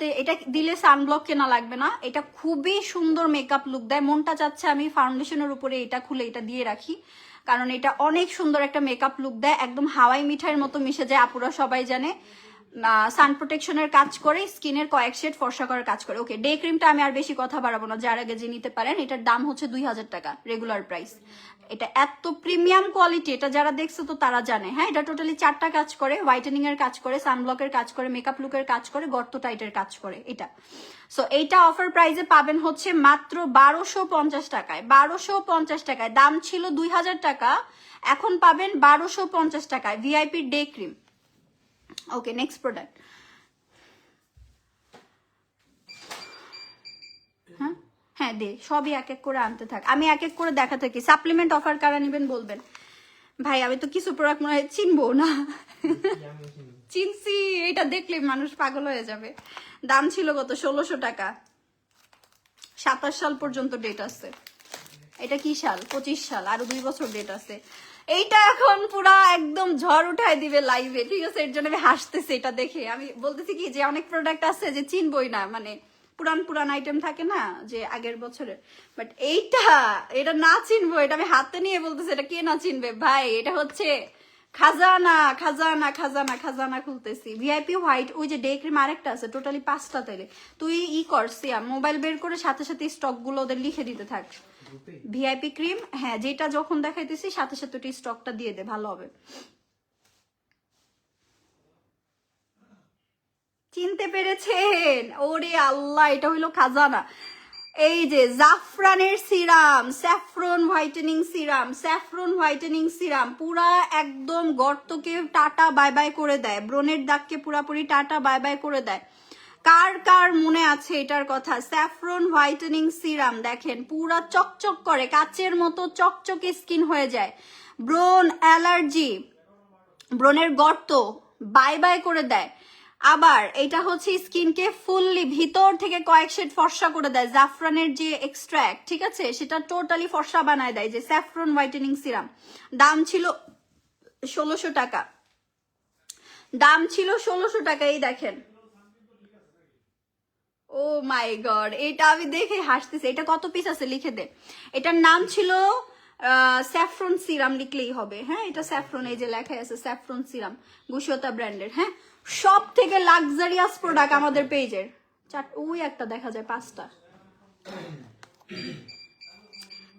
[SPEAKER 1] দিলে সানব্লক কেনা লাগবে না, এটা খুবই সুন্দর মেকআপ লুক দেয়। মনটা চাচ্ছে আমি ফাউন্ডেশনের উপরে এটা খুলে এটা দিয়ে রাখি, কারণ এটা অনেক সুন্দর একটা মেকআপ লুক দেয়, একদম হাওয়াই মিঠাইয়ের মতো মিশে যায়। আপুরা সবাই জানে সান প্রোটেকশনের কাজ করে, স্কিনের কয়েক শেড ফর্সা করার কাজ করে। ওকে, ডে ক্রিমটা আমি আর বেশি কথা বাড়াবো না, যার আগে যে নিতে পারেন। এটার দাম হচ্ছে 2000 টাকা রেগুলার প্রাইস। এটা এত প্রিমিয়াম কোয়ালিটি, এটা যারা দেখছে তো তারা জানে। হ্যাঁ, এটা টোটালি 4টা কাজ করে, হোয়াইটেনিং এর কাজ করে, সানব্লকের কাজ করে, মেকআপ লুকের কাজ করে, গর্ত টাইটের কাজ করে এটা। সো এইটা অফার প্রাইসে পাবেন হচ্ছে মাত্র 1250 টাকায়। 1250 টাকায়, দাম ছিল 2000 টাকা, এখন পাবেন 1250 টাকায় ভিআইপি ডে ক্রিম। ওকে, নেক্সট প্রোডাক্ট। হ্যাঁ হ্যাঁ, দে, সবই এক এক করে আনতে থাক, আমি এক এক করে দেখা থাকি। সাপ্লিমেন্ট অফার কারা নেবেন বলবেন? ভাই আমি তো কিছু প্রোডাক্ট মনে হয় চিনবো না। চিনছি, এটা দেখলে মানুষ পাগল হয়ে যাবে। দাম ছিল কত? 1600 টাকা। 27 সাল পর্যন্ত ডেট আছে। এটা কি সাল? 25 সাল, আরো 2 বছর ডেট আছে। এইটা এখন পুরা একদম ঝড় উঠায় দিবে লাইভে, ঠিক আছে? এর জন্য আমি হাসতেছি এটা দেখে। আমি বলতেছি কি যে অনেক প্রোডাক্ট আছে যে চিনবই না, মানে পুরান পুরান আইটেম থাকে না যে আগের বছরের, বাট এটা না চিনবো, এটা আমি হাতে নিয়ে বলতেছি, এটা কে না চিনবে ভাই? এটা হচ্ছে খাজানা খাজানা খাজানা খাজানা খুলতেছি। ভিআইপি হোয়াইট, ওই যে ডে ক্রিম আরেকটা আছে, টোটালি 5টা। তাইলে তুই কর সিয়াম, মোবাইল বের করে সাথে সাথে স্টক গুলো ওদের লিখে দিতে থাক। ভিআইপি ক্রিম, হ্যাঁ, যেটা যখন দেখাইতেছি সাথে সাথে ওই স্টকটা দিয়ে দে, ভালো হবে। চিনতে পেরেছেন? ওরে আল্লাহ, এটা হইলো খাজানা। এই যে জাফরানের serum, saffron whitening serum, saffron whitening serum পুরা একদম গর্তকে টাটা বাই বাই করে দেয়, ব্রণের দাগকে পুরাপুরি টাটা বাই বাই করে দেয়। কার কার মনে আছে এটার কথা? স্যাফরন হোয়াইটেনিং সিরাম দেখেন, পুরা চকচক করে, কাচের মতো চকচকে স্কিন হয়ে যায়। ব্রণ অ্যালার্জি, ব্রণের গর্ত বাই বাই করে দেয়। আবার এটা হচ্ছে স্কিনকে ফুললি ভিতর থেকে কয়েক শেড ফর্সা করে দেয়। জাফরানের যে এক্সট্রাক্ট, ঠিক আছে, সেটা টোটালি ফর্সা বানায় দেয়। যে স্যাফরন হোয়াইটেনিং সিরাম, দাম ছিল 1600 টাকা, দাম ছিল 1600 টাকা। এই দেখেন, ও মাই গড, এটা আমি দেখে হাসতেছি। এটা কত পিস আছে লিখে দে। এটার নাম ছিল স্যাফরন সিরাম, লিখলেই হবে। হ্যাঁ, এটা স্যাফরন, এই যে লেখা আছে স্যাফরন সিরাম, গুশিয়তা ব্র্যান্ডের। হ্যাঁ, সব থেকে লাক্সারিয়াস প্রোডাক্ট আমাদের পেজের। ওই একটা দেখা যায় 5টা।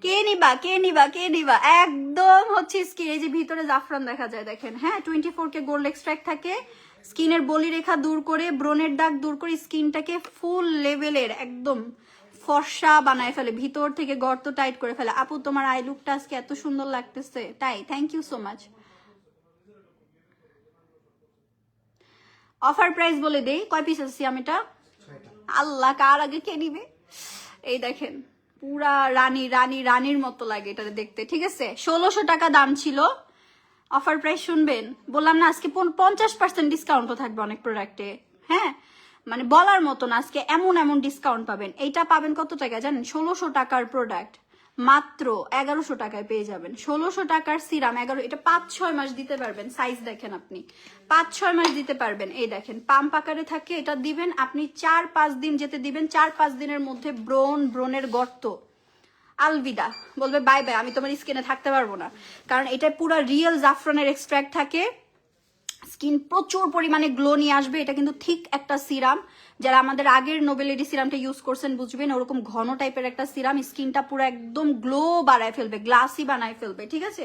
[SPEAKER 1] কে নিবা, কে নিবা, কে নিবা? একদম হচ্ছে স্কিন, এই যে ভিতরে জাফরান দেখা যায় দেখেন। হ্যাঁ, 24K গোল্ড এক্সট্রাক্ট থাকে, স্কিনের বলি রেখা দূর করে, ব্রনের দাগ দূর করে, স্কিনটাকে ফুল লেভেলের একদম ফর্সা বানায় ফেলে, ভিতর থেকে গর্ত টাইট করে ফেলে। আপু তোমার আই লুকটা আজকে এত সুন্দর লাগতেছে, তাই thank you so much. Offer price বলে দেই, কয় পিস আছে এটা? আল্লাহ, কার আগে কে নিবে? এই দেখেন, পুরা রানী রানী রানীর মতো লাগে এটা দেখতে, ঠিক আছে। 1600 টাকা দাম ছিল। অফার প্রাইস শুনবেন, বললাম না আজকে 50% ডিসকাউন্টও থাকবে অনেক প্রোডাক্টে। হ্যাঁ, মানে বলার মতো না, আজকে এমন এমন ডিসকাউন্ট পাবেন। এইটা পাবেন কত টাকায় জানেন? 1600 টাকার প্রোডাক্ট মাত্র 1100 টাকায় পেয়ে যাবেন। 1600 টাকার সিরাম 11, এটা 5-6 মাস দিতে পারবেন। সাইজ দেখেন আপনি, 5-6 মাস দিতে পারবেন। এই দেখেন, পাম্প আকারে থাকে, এটা দিবেন আপনি 4-5 দিন যেতে দিবেন। 4-5 দিনের মধ্যে ব্রনের গর্ত আলবিদা, বলবে বাই বাই, আমি তোমার স্কিনে থাকতে পারবো না। কারণ এটা পুরো রিয়েল জাফরানের এক্সট্রাক্ট থাকে, স্কিন প্রচুর পরিমাণে গ্লো নিয়ে আসবে। এটা কিন্তু ঠিক একটা সিরাম, যারা আমাদের আগের নোবেলিটি সিরামটা ইউজ করছেন বুঝবেন, ওরকম ঘন টাইপের একটা সিরাম, স্কিনটা পুরো একদম গ্লো বাড়ায় ফেলবে, গ্লাসি বানায় ফেলবে, ঠিক আছে।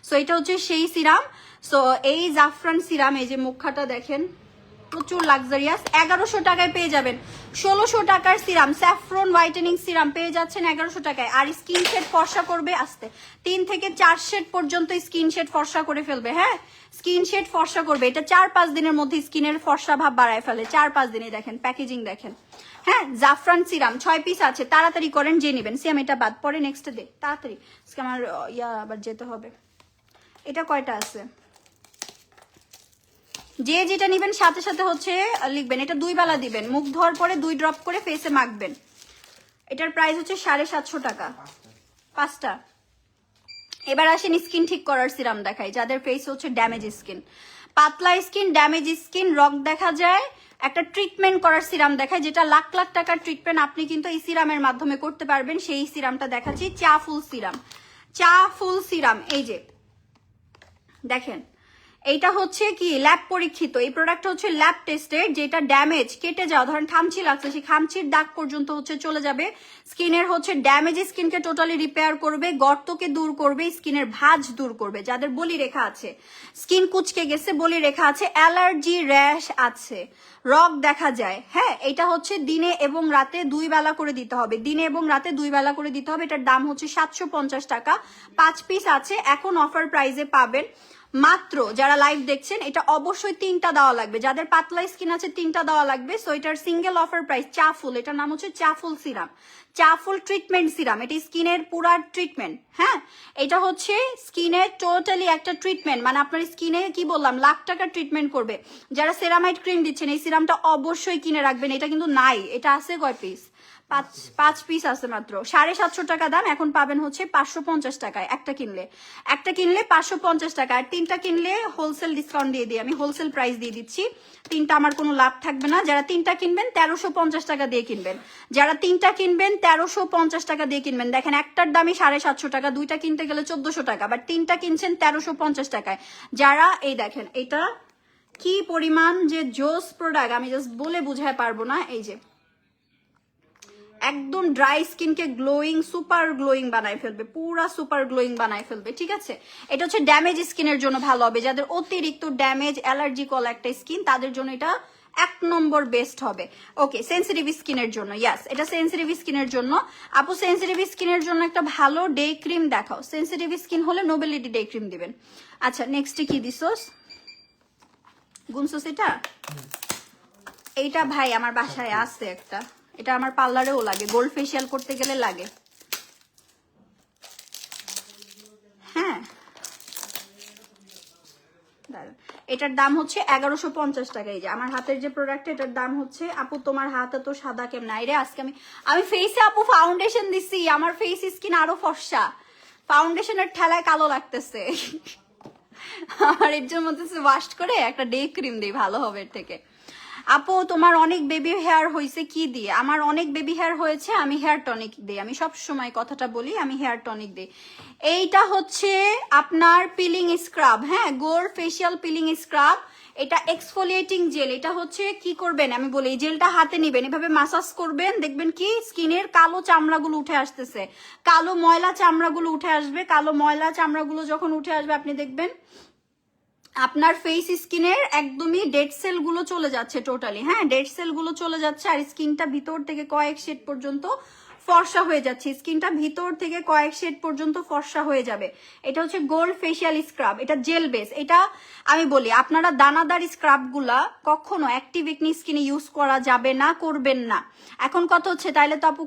[SPEAKER 1] সো এটা হচ্ছে সেই সিরাম। সো এই জাফরান সিরাম, এই যে মুখাটা দেখেন, প্রচুর লাক্সারিয়াস, 1100 টাকায় পেয়ে যাবেন। 1600 টাকার সিরাম স্যাফরন হোয়াইটেনিং সিরাম পেয়ে যাচ্ছেন 1100 টাকায়। আর স্কিন শেড ফর্সা করবে আস্তে, 3 থেকে 4 শেড পর্যন্ত স্কিন শেড ফর্সা করে ফেলবে। হ্যাঁ, স্কিন শেড ফর্সা করবে, এটা 4-5 দিনের মধ্যে স্কিনের ফর্সা ভাব বাড়ায় ফেলে। 4-5 দিনে দেখেন, প্যাকেজিং দেখেন। হ্যাঁ, জাফরান সিরাম 6 পিস আছে, তাড়াতাড়ি করেন, যে নেবেন। সিয়াম এটা বাদ, পরে নেক্সট ডে তাড়াতাড়ি, আমার আবার যেতে হবে। এটা কয়টা আছে? যে যেটা নেবেন সাথে সাথে হচ্ছে লিখবেন। এটা 2 বেলা দিবেন, মুখ ধোয়ার পরে 2 ড্রপ করে ফেসে মাখবেন। এটার প্রাইস হচ্ছে 750 টাকা, 5টা। এবার আসেন স্কিন ঠিক করার সিরাম দেখাই, যাদের ফেস হচ্ছে ড্যামেজ স্কিন, পাতলা স্কিন, ড্যামেজ স্কিন, রগ দেখা যায়, একটা ট্রিটমেন্ট করার সিরাম দেখায়, যেটা লাখ লাখ টাকার ট্রিটমেন্ট আপনি কিন্তু এই সিরামের মাধ্যমে করতে পারবেন। সেই সিরামটা দেখাচ্ছি, চা ফুল সিরাম। চা ফুল সিরাম, এই যে দেখেন, এইটা হচ্ছে কি ল্যাব পরীক্ষিত। এই প্রোডাক্ট হচ্ছে ল্যাব টেস্টেড, যেটা ড্যামেজ কেটে যাওয়া, ধরেন খামচি লাগছে, সেই খামচির দাগ পর্যন্ত হচ্ছে চলে যাবে। স্কিনের হচ্ছে ড্যামেজ স্কিনকে টোটালি রিপেয়ার করবে, গর্তকে দূর করবে, স্কিনের ভাঁজ দূর করবে। যাদের বলি রেখা আছে, স্কিন কুচকে গেছে, বলি রেখা আছে, অ্যালার্জি, র্যাশ আছে, রগ দেখা যায়, হ্যাঁ, এটা হচ্ছে দিনে এবং রাতে 2 বেলা করে দিতে হবে। দিনে এবং রাতে 2 বেলা করে দিতে হবে। এটার দাম হচ্ছে 750 টাকা, 5 পিস আছে। এখন অফার প্রাইসে পাবেন মাত্র, যারা লাইভ দেখছেন, এটা অবশ্যই 3টা দেওয়া লাগবে, যাদের পাতলা স্কিন আছে 3টা দেওয়া লাগবে। সো এটার সিঙ্গেল অফার প্রাইস চা ফুল, এটার নাম হচ্ছে চা ফুল সিরাম, চা ফুল ট্রিটমেন্ট সিরাম। এটা স্কিনের পুরা ট্রিটমেন্ট। হ্যাঁ, এটা হচ্ছে স্কিনের টোটালি একটা ট্রিটমেন্ট, মানে আপনার স্কিনে কি বললাম, লাখ টাকার ট্রিটমেন্ট করবে। যারা সেরামাইড ক্রিম দিচ্ছেন, এই সিরামটা অবশ্যই কিনে রাখবেন। এটা কিন্তু নাই, এটা আছে কয় পিস? 5 পিস আছে মাত্র, 750 টাকা দাম। এখন পাবেন হচ্ছে 550 টাকায় একটা কিনলে, 550 টাকা। আর 3টা কিনলে হোলসেল ডিসকাউন্ট দিয়ে দিই, আমি হোলসেল প্রাইস দিয়ে দিচ্ছি। 3টা আমার কোনো লাভ থাকবে না। যারা 3টা কিনবেন 1350 টাকা দিয়ে কিনবেন, যারা 3টা কিনবেন 1350 টাকা দিয়ে কিনবেন। দেখেন, একটার দামই 750 টাকা, 2টা কিনতে গেলে 1400 টাকা, বাট 3টা কিনছেন 1350 টাকায়। যারা, এই দেখেন, এটা কি পরিমাণ যে জোস প্রোডাক্ট, আমি জাস্ট বলে বুঝাতে পারবো না। এই যে একদম ড্রাই স্কিনকে গ্লোয়িং, সুপার গ্লোয়িং বানায় ফেলবে, পুরা সুপার গ্লোয়িং বানায় ফেলবে, ঠিক আছে। এটা হচ্ছে ড্যামেজ স্কিনের জন্য ভালো হবে, যাদের অতিরিক্ত ড্যামেজ অ্যালার্জি কল একটা স্কিন, তাদের জন্য এটা 1 নম্বর বেস্ট হবে। ওকে, সেন্সিটিভ স্কিনের জন্য, ইয়াস, এটা সেন্সিটিভ স্কিনের জন্য। আপু সেন্সিটিভ স্কিনের জন্য একটা ভালো ডে ক্রিম দেখাও। সেন্সিটিভ স্কিন হলে নোবেলিটি ডে ক্রিম দিবেন। আচ্ছা, নেক্সটে কি দিছোস? গুনছোস এটা? এইটা ভাই আমার বাসায় আছে একটা, এটা আমার পার্লারেও লাগে, গোল্ড ফেসিয়াল করতে গেলে লাগে। হ্যাঁ, দাঁড়ান, এটার দাম হচ্ছে 1150 টাকা। এই যে আমার হাতের যে প্রোডাক্ট, এটার দাম হচ্ছে, আপু তোমার হাতে তো সাদা কেমন? নাই রে, আজকে আমি ফেসে আপু ফাউন্ডেশন দিছি, আমার ফেস স্কিন আরো ফর্সা, ফাউন্ডেশনের ঠেলায় কালো লাগতেছে। আর এর জন্য ওয়াশ করে একটা ডে ক্রিম দিই, ভালো হবে এর থেকে। আপু তোমার অনেক বেবি হেয়ার হয়েছে কি দিয়ে? আমার অনেক বেবি হেয়ার হয়েছে, আমি হেয়ার টনিক দিই, আমি সব সময় কথাটা বলি, আমি হেয়ার টনিক দিই। এইটা হচ্ছে আপনার পিলিং স্ক্রাব, হ্যাঁ, গোল্ড ফেশিয়াল পিলিং স্ক্রাব। এটা এক্সফোলিয়েটিং জেল। এটা হচ্ছে কি করবেন আমি বলি, এই জেলটা হাতে নিবেন, এভাবে মাসাজ করবেন, দেখবেন কি স্কিনের কালো চামড়াগুলো উঠে আসতেছে, কালো ময়লা চামড়াগুলো উঠে আসবে। কালো ময়লা চামড়াগুলো যখন উঠে আসবে, আপনি দেখবেন আপনার ফেস স্কিনের একদমই ডেড সেল গুলো চলে যাচ্ছে টোটালি, হ্যাঁ, ডেড সেল গুলো চলে যাচ্ছে, আর স্কিনটা ভিতর থেকে কয়েক শেড পর্যন্ত ফর্সা হয়ে যাচ্ছে, স্কিনটা ভিতর থেকে কয়েক শেড পর্যন্ত ফর্সা হয়ে যাবে। এটা হচ্ছে গোল্ড ফেশিয়াল স্ক্রাব, এটা জেল বেস। এটা আমি বলি, আপনারা দানাদার স্ক্রাব গুলা কখনো অ্যাক্টিভ একনি স্কিনে ইউজ করা যাবে না, করবেন না। এখন কথা হচ্ছে, তাইলে তো আপু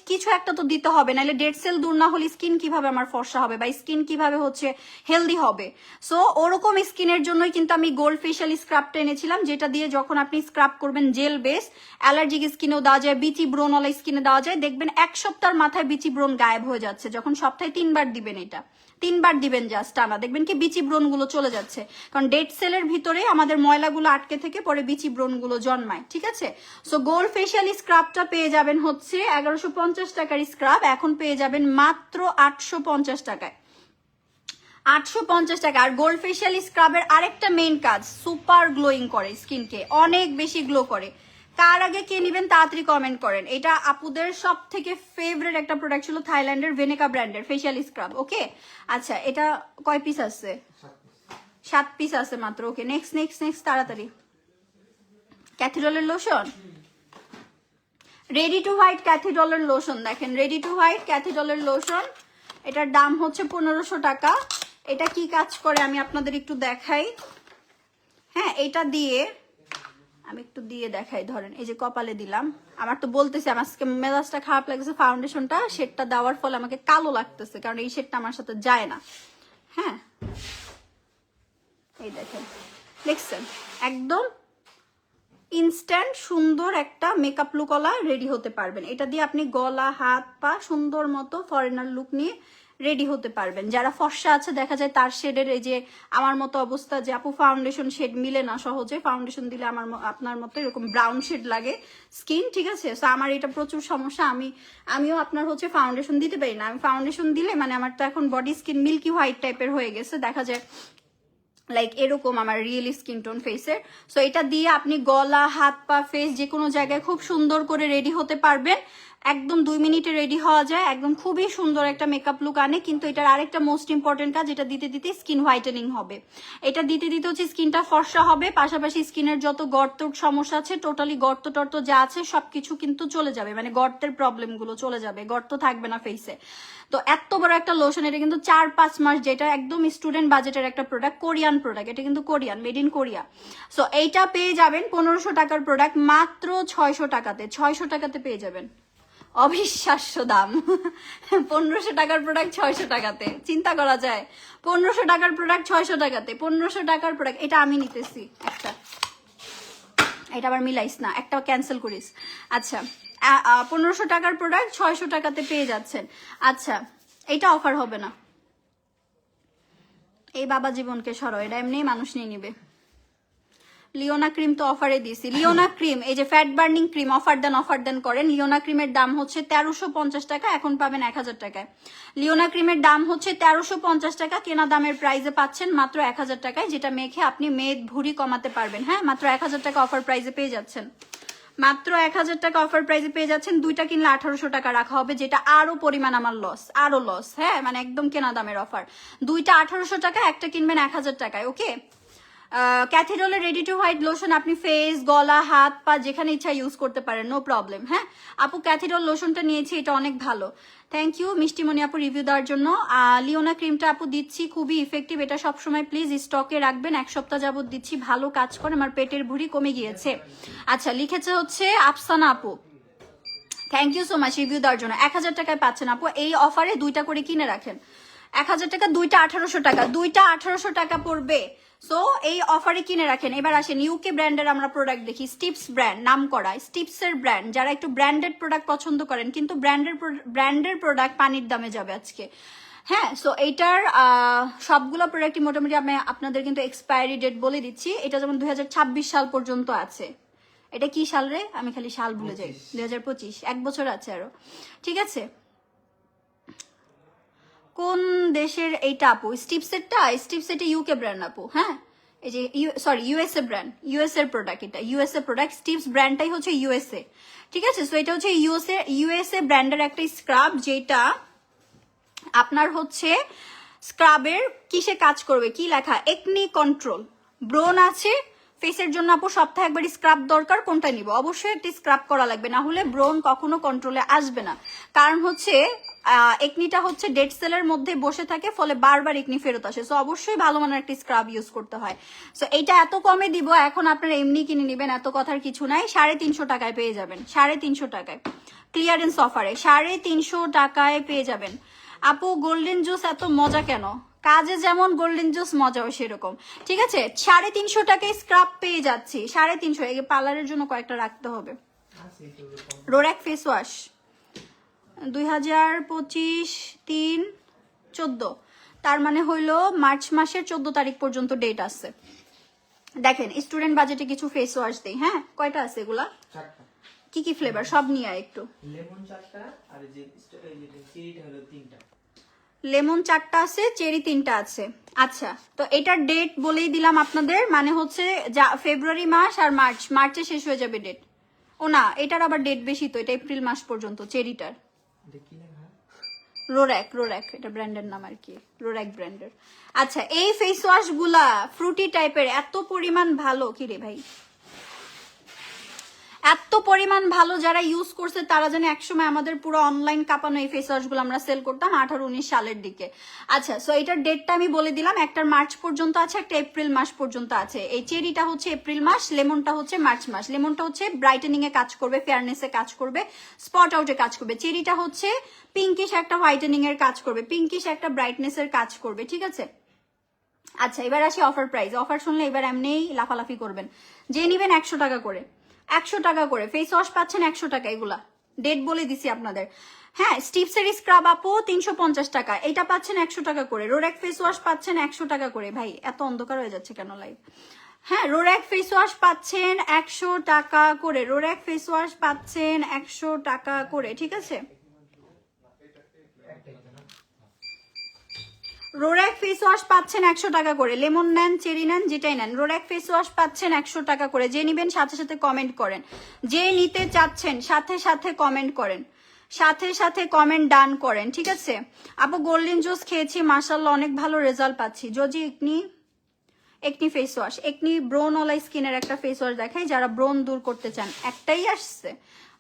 [SPEAKER 1] কিছু একটা তো দিতে হবে, নাহলে ডেড সেল দূর না হলে স্কিন কিভাবে আমার ফর্সা হবে, বা স্কিন কিভাবে হচ্ছে হেলদি হবে? সো ওরকম স্কিনের জন্যই কিন্তু আমি গোল্ড ফেশিয়াল স্ক্রাবটা এনেছিলাম, যেটা দিয়ে যখন আপনি স্ক্রাব করবেন, জেল বেস, অ্যালার্জিক স্কিনেও দেওয়া যায়, বিচি ব্রোনওয়ালা স্কিনে দেওয়া যায়। দেখবেন এক সপ্তাহের মাথায় বিচি ব্রোন গায়েব হয়ে যাচ্ছে, যখন সপ্তাহে 3 বার দিবেন। এটা 3 বার দিবেন জাস্ট, টানা, দেখবেন কি বিচি ব্রণ গুলো চলে যাচ্ছে, কারণ ডেড সেলের ভিতরে আমাদের ময়লাগুলো আটকে থেকে পরে বিচি ব্রণ গুলো জন্মায়, ঠিক আছে? সো গোল্ড ফেশিয়াল স্ক্রাবটা পেয়ে যাবেন হচ্ছে 1150 টাকার স্ক্রাব, এখন পেয়ে যাবেন মাত্র 850 টাকায়, 850 টাকা। আর গোল্ড ফেশিয়াল স্ক্রাবের আরেকটা মেইন কাজ, সুপার গ্লোয়িং করে স্কিনকে, অনেক বেশি গ্লো করে। কার আগে কে নিবেন তাড়াতাড়ি কমেন্ট করেন। এটা আপুদের সব থেকে ফেভারিট একটা প্রোডাক্ট ছিল, থাইল্যান্ডের ভেনেকা ব্র্যান্ডের ফেশিয়াল স্ক্রাব। ওকে, আচ্ছা, এটা কয় পিস আছে? 7 পিস আছে মাত্র। ওকে, নেক্সট নেক্সট নেক্সট, তাড়াতাড়ি। ক্যাথিডলের লোশন, রেডি টু হোয়াইট ক্যাথিডলের লোশন, দেখেন, রেডি টু হোয়াইট ক্যাথিডলের লোশন, এটার দাম হচ্ছে 1500 টাকা। এটা কি কাজ করে আমি আপনাদের একটু দেখাই, হ্যাঁ, এটা দিয়ে আমি একটু দিয়ে দেখাই। ধরেন এই যে কপালে দিলাম, আমার তো বলতেছি আমার আজকে মেজাজটা খারাপ লাগছে, ফাউন্ডেশনটা শেডটা দেওয়ার ফলে আমাকে কালো লাগতেছে, কারণ এই শেডটা আমার সাথে যায় না, হ্যাঁ, এই দেখেন, দেখছেন, একদম ইনস্ট্যান্ট সুন্দর একটা মেকআপ লুকওয়ালা রেডি হতে পারবেন। এটা দিয়ে আপনি গলা, হাত, পা সুন্দর মতো ফরেনার লুক নিয়ে রেডি হতে পারবেন। যারা ফর্সা আছে, দেখা যায় তার শেডের, এই যে আমার মতো অবস্থা, যে আপু ফাউন্ডেশন শেড মিলে না সহজে, ফাউন্ডেশন দিলে আপনার মতো এরকম ব্রাউন শেড লাগে স্কিন, ঠিক আছে? সো আমার এটা প্রচুর সমস্যা, আমিও আপনার হচ্ছে ফাউন্ডেশন দিতে পারি না। আমি ফাউন্ডেশন দিলে মানে আমার তো এখন বডি স্কিন মিল্কি হোয়াইট টাইপের হয়ে গেছে, দেখা যায় লাইক এরকম আমার রিয়েলি স্কিন টোন ফেসের। সো এটা দিয়ে আপনি গলা, হাত, পা, ফেস যে কোনো জায়গায় খুব সুন্দর করে রেডি হতে পারবেন। একদম 2 মিনিটে রেডি হওয়া যায়, একদম খুবই সুন্দর একটা মেকআপ লুক আনে। কিন্তু এটার আরেকটা মোস্ট ইম্পর্টেন্ট কাজ, এটা দিতে দিতে স্কিন হোয়াইটেনিং হবে, এটা দিতে দিতে হচ্ছে স্কিনটা ফর্সা হবে, পাশাপাশি স্কিনের যত গর্তর সমস্যা আছে, টোটালি গর্ত টর্ত যা আছে সবকিছু কিন্তু চলে যাবে, মানে গর্তের প্রবলেম গুলো চলে যাবে, গর্ত থাকবে না ফেসে। তো এত বড় একটা লোশন, এটা কিন্তু 4-5 মাস, যেটা একদম স্টুডেন্ট বাজেটের একটা প্রোডাক্ট, কোরিয়ান প্রোডাক্ট, এটা কিন্তু Korean, made in Korea. So এইটা পেয়ে যাবেন 1500 টাকার প্রোডাক্ট মাত্র 600 টাকাতে, 600 টাকাতে পেয়ে যাবেন। অবিশ্বাস্য দাম, 1500 টাকার প্রোডাক্ট 600 টাকাতে, চিন্তা করা যায়? 1500 টাকার প্রোডাক্ট 600 টাকাতে, 1500 টাকার প্রোডাক্ট। এটা আমি নিতেছি একটা, এটা আবার মিলাইস না, একটা ক্যান্সেল করিস। আচ্ছা, 1500 টাকার প্রোডাক্ট 600 টাকাতে পেয়ে যাচ্ছেন। আচ্ছা, এটা অফার হবে না, এই বাবা জীবনকে সরো, এটা এমনি মানুষ নিয়ে নিবে। লিওনা ক্রিম তো অফারে দিয়েছি, লিওনা ক্রিম, এই যে ফ্যাট বার্নিং ক্রিম, অফার দেন করেন। লিওনা ক্রিমের দাম হচ্ছে 1350 টাকা, এখন পাবেন 1000 টাকায়। লিওনা ক্রিমের দাম হচ্ছে 1350 টাকা, কেনা দামের প্রাইসে পাচ্ছেন মাত্র 1000 টাকায়, যেটা মেখে আপনি মেদ ভুঁড়ি কমাতে পারবেন। হ্যাঁ, মাত্র 1000 টাকা অফার প্রাইসে পেয়ে যাচ্ছেন, মাত্র 1000 টাকা অফার প্রাইসে পেয়ে যাচ্ছেন। দুইটা কিনলে 1800 টাকা রাখা হবে, যেটা আরো পরিমাণ আমার লস, আরো লস, হ্যাঁ, মানে একদম কেনা দামের অফার। দুইটা 1800 টাকা, একটা কিনবেন 1000 টাকায়। ওকে, ক্যাথিডলের রেডি টু হোয়াইট লোশন আপনি ফেস, গলা, হাত, পা যেখানে ইচ্ছা ইউজ করতে পারেন, নো প্রবলেম। হ্যাঁ আপু, ক্যাথিডল লোশনটা নিয়েছি, এটা অনেক ভালো, থ্যাংক ইউ মিষ্টিমণি আপু রিভিউ দেওয়ার জন্য। লিওনা ক্রিমটা আপু দিচ্ছি, খুবই ইফেক্টিভ, এটা সবসময় প্লিজ স্টকে রাখবেন, 1 সপ্তাহ যাবত দিচ্ছি, ভালো কাজ করে, আমার পেটের ভুঁড়ি কমে গিয়েছে। আচ্ছা, লিখেছে হচ্ছে আফসানা আপু, thank you so much review দেওয়ার জন্য। 1000 টাকায় পাচ্ছেন আপু, এই অফারে দুইটা করে কিনে রাখেন, 1000 টাকা, দুইটা 1800 টাকা, দুইটা 1800 টাকা পড়বে। সো এই অফারে কিনে রাখেন। এবার আসেন ইউকে ব্র্যান্ডের আমরা প্রোডাক্ট দেখি। স্টিপস ব্র্যান্ড, নাম করা স্টিপসের ব্র্যান্ড, যারা একটু ব্র্যান্ডেড প্রোডাক্ট পছন্দ করেন, কিন্তু ব্র্যান্ডের প্রোডাক্ট পানির দামে যাবে আজকে। হ্যাঁ, সো এইটার সবগুলো প্রোডাক্টই মোটামুটি আমি আপনাদের কিন্তু এক্সপায়ারি ডেট বলে দিচ্ছি। এটা যেমন 2026 সাল পর্যন্ত আছে। এটা কি সাল রে, আমি খালি সাল ভুলে যাই। 2025, 1 বছর আছে আরো। ঠিক আছে, কোন দেশের এইটা আপু? স্টিপসেটটা, স্টিপসেট ইউকে ব্র্যান্ড আপু। হ্যাঁ, এই যে sorry USA brand, USA product, এটা ইউএসএ প্রোডাক্ট। স্টিপস ব্র্যান্ডটাই হচ্ছে ইউএসএ। ঠিক আছে, সো এটা হচ্ছে ইউএসএ ব্র্যান্ডের একটা স্ক্রাব, যেটা আপনার হচ্ছে স্ক্রাবের কিসে কাজ করবে, কি লেখা, একনি কন্ট্রোল। ব্রোন আছে ফেসের জন্য আপু, সপ্তাহে একবার স্ক্রাব দরকার। কোনটা নিব? অবশ্যই একটি স্ক্রাব করা লাগবে, না হলে ব্রোন কখনো কন্ট্রোলে আসবে না। কারণ হচ্ছে একনিটা হচ্ছে ডেড সেলের মধ্যে বসে থাকে, ফলে বারবার একনি ফেরত আসে। সো অবশ্যই ভালো মানের একটি স্ক্রাব ইউজ করতে হয়। সো এইটা এত কমে দিব, এখন আপনারা এমনি কিনে নেবেন, এত কথার কিছু নাই। 350 টাকায় পেয়ে যাবেন, 350 টাকায় ক্লিয়ারেন্স অফারে 350 টাকায় পেয়ে যাবেন। আপু গোল্ডেন জুস এত মজা কেন? কাজে যেমন গোল্ডেন জুস মজাও সেরকম। ঠিক আছে, 350 টাকায় স্ক্রাব পেয়ে যাচ্ছি। 350, এই পার্লারের জন্য কয়েকটা রাখতে হবে। রোরাক ফেস ওয়াশ 2025 3/14, তার মানে হইলো মার্চ মাসের 14 তারিখ পর্যন্ত ডেট আছে। দেখেন স্টুডেন্ট বাজেটে কিছু ফেস ওয়াশ দেই। হ্যাঁ, কয়টা আছে এগুলা? কি কি ফ্লেভার সব নিয়ে আয় একটু।
[SPEAKER 2] লেমন 4টা আর যে চেরিটা হলো 3টা।
[SPEAKER 1] লেমন 4টা আছে, চেরি 3টা আছে। আচ্ছা, তো এটার ডেট বলেই দিলাম আপনাদের, মানে হচ্ছে ফেব্রুয়ারি মাস আর মার্চে শেষ হয়ে যাবে ডেট। ও না, এটার আবার ডেট বেশি, তো এটা এপ্রিল মাস পর্যন্ত চেরিটার। রোরাক, এটা ব্র্যান্ডের নাম আর কি, রোরাক ব্র্যান্ডের। আচ্ছা, এই ফেস ওয়াশ গুলা ফ্রুটি টাইপের, এত পরিমাণ ভালো। কি রে ভাই, এত পরিমাণ ভালো, যারা ইউজ করছে তারা জানে। একসময় আমাদের পুরো অনলাইন কাঁপানো এই ফেস ওয়াশ গুলো আমরা সেল করতাম 18-19 সালের দিকে। আচ্ছা, সো এটার ডেটটা আমি বলে দিলাম, একটার মার্চ পর্যন্ত আছে, একটা এপ্রিল মাস পর্যন্ত আছে। এই চেরিটা হচ্ছে এপ্রিল মাস, লেমনটা হচ্ছে মার্চ মাস। লেমনটা হচ্ছে ব্রাইটেনিং এ কাজ করবে, ফেয়ারনেসে কাজ করবে, স্পট আউটে কাজ করবে। চেরিটা হচ্ছে পিঙ্কিশ একটা হোয়াইটেনিং এর কাজ করবে, পিঙ্কিশ একটা ব্রাইটনেস এর কাজ করবে। ঠিক আছে, আচ্ছা এবার আসি অফার প্রাইস। অফার শুনলে এবার এমনিই লাফালাফি করবেন। যে নিবেন 100 টাকা করে, 100 টাকা করে ফেস ওয়াশ পাচ্ছেন 100 টাকা। এগুলা ডেট বলে দিছি আপনাদের। হ্যাঁ, স্টিপসের স্ক্রাব আপু 350 টাকা, এটা পাচ্ছেন 100 টাকা করে। রোরাক ফেস ওয়াশ পাচ্ছেন 100 টাকা করে। ভাই এত অন্ধকার হয়ে যাচ্ছে কেন লাইভ? হ্যাঁ, রোরাক ফেস ওয়াশ পাচ্ছেন 100 টাকা করে, রোরাক ফেস ওয়াশ পাচ্ছেন 100 টাকা করে। ঠিক আছে, রোরাক ফেস ওয়াশ পাচ্ছেন 100 টাকা করে। লেমন নেন, চেরি নেন, যেটাই নেন, রোরাক ফেস ওয়াশ পাচ্ছেন 100 টাকা করে। যে নিবেন সাথে সাথে কমেন্ট করেন, যে নিতে চাচ্ছেন সাথে সাথে কমেন্ট করেন, সাথে সাথে কমেন্ট ডান করেন। ঠিক আছে আপু, গোল্ডেন জুস খেয়েছি মাশাআল্লাহ, অনেক ভালো রেজাল্ট পাচ্ছি। যদি acne face wash, acne prone ওলা স্কিনের একটা ফেস ওয়াশ দেখাই, যারা ব্রোন দূর করতে চান। একটাই আসছে,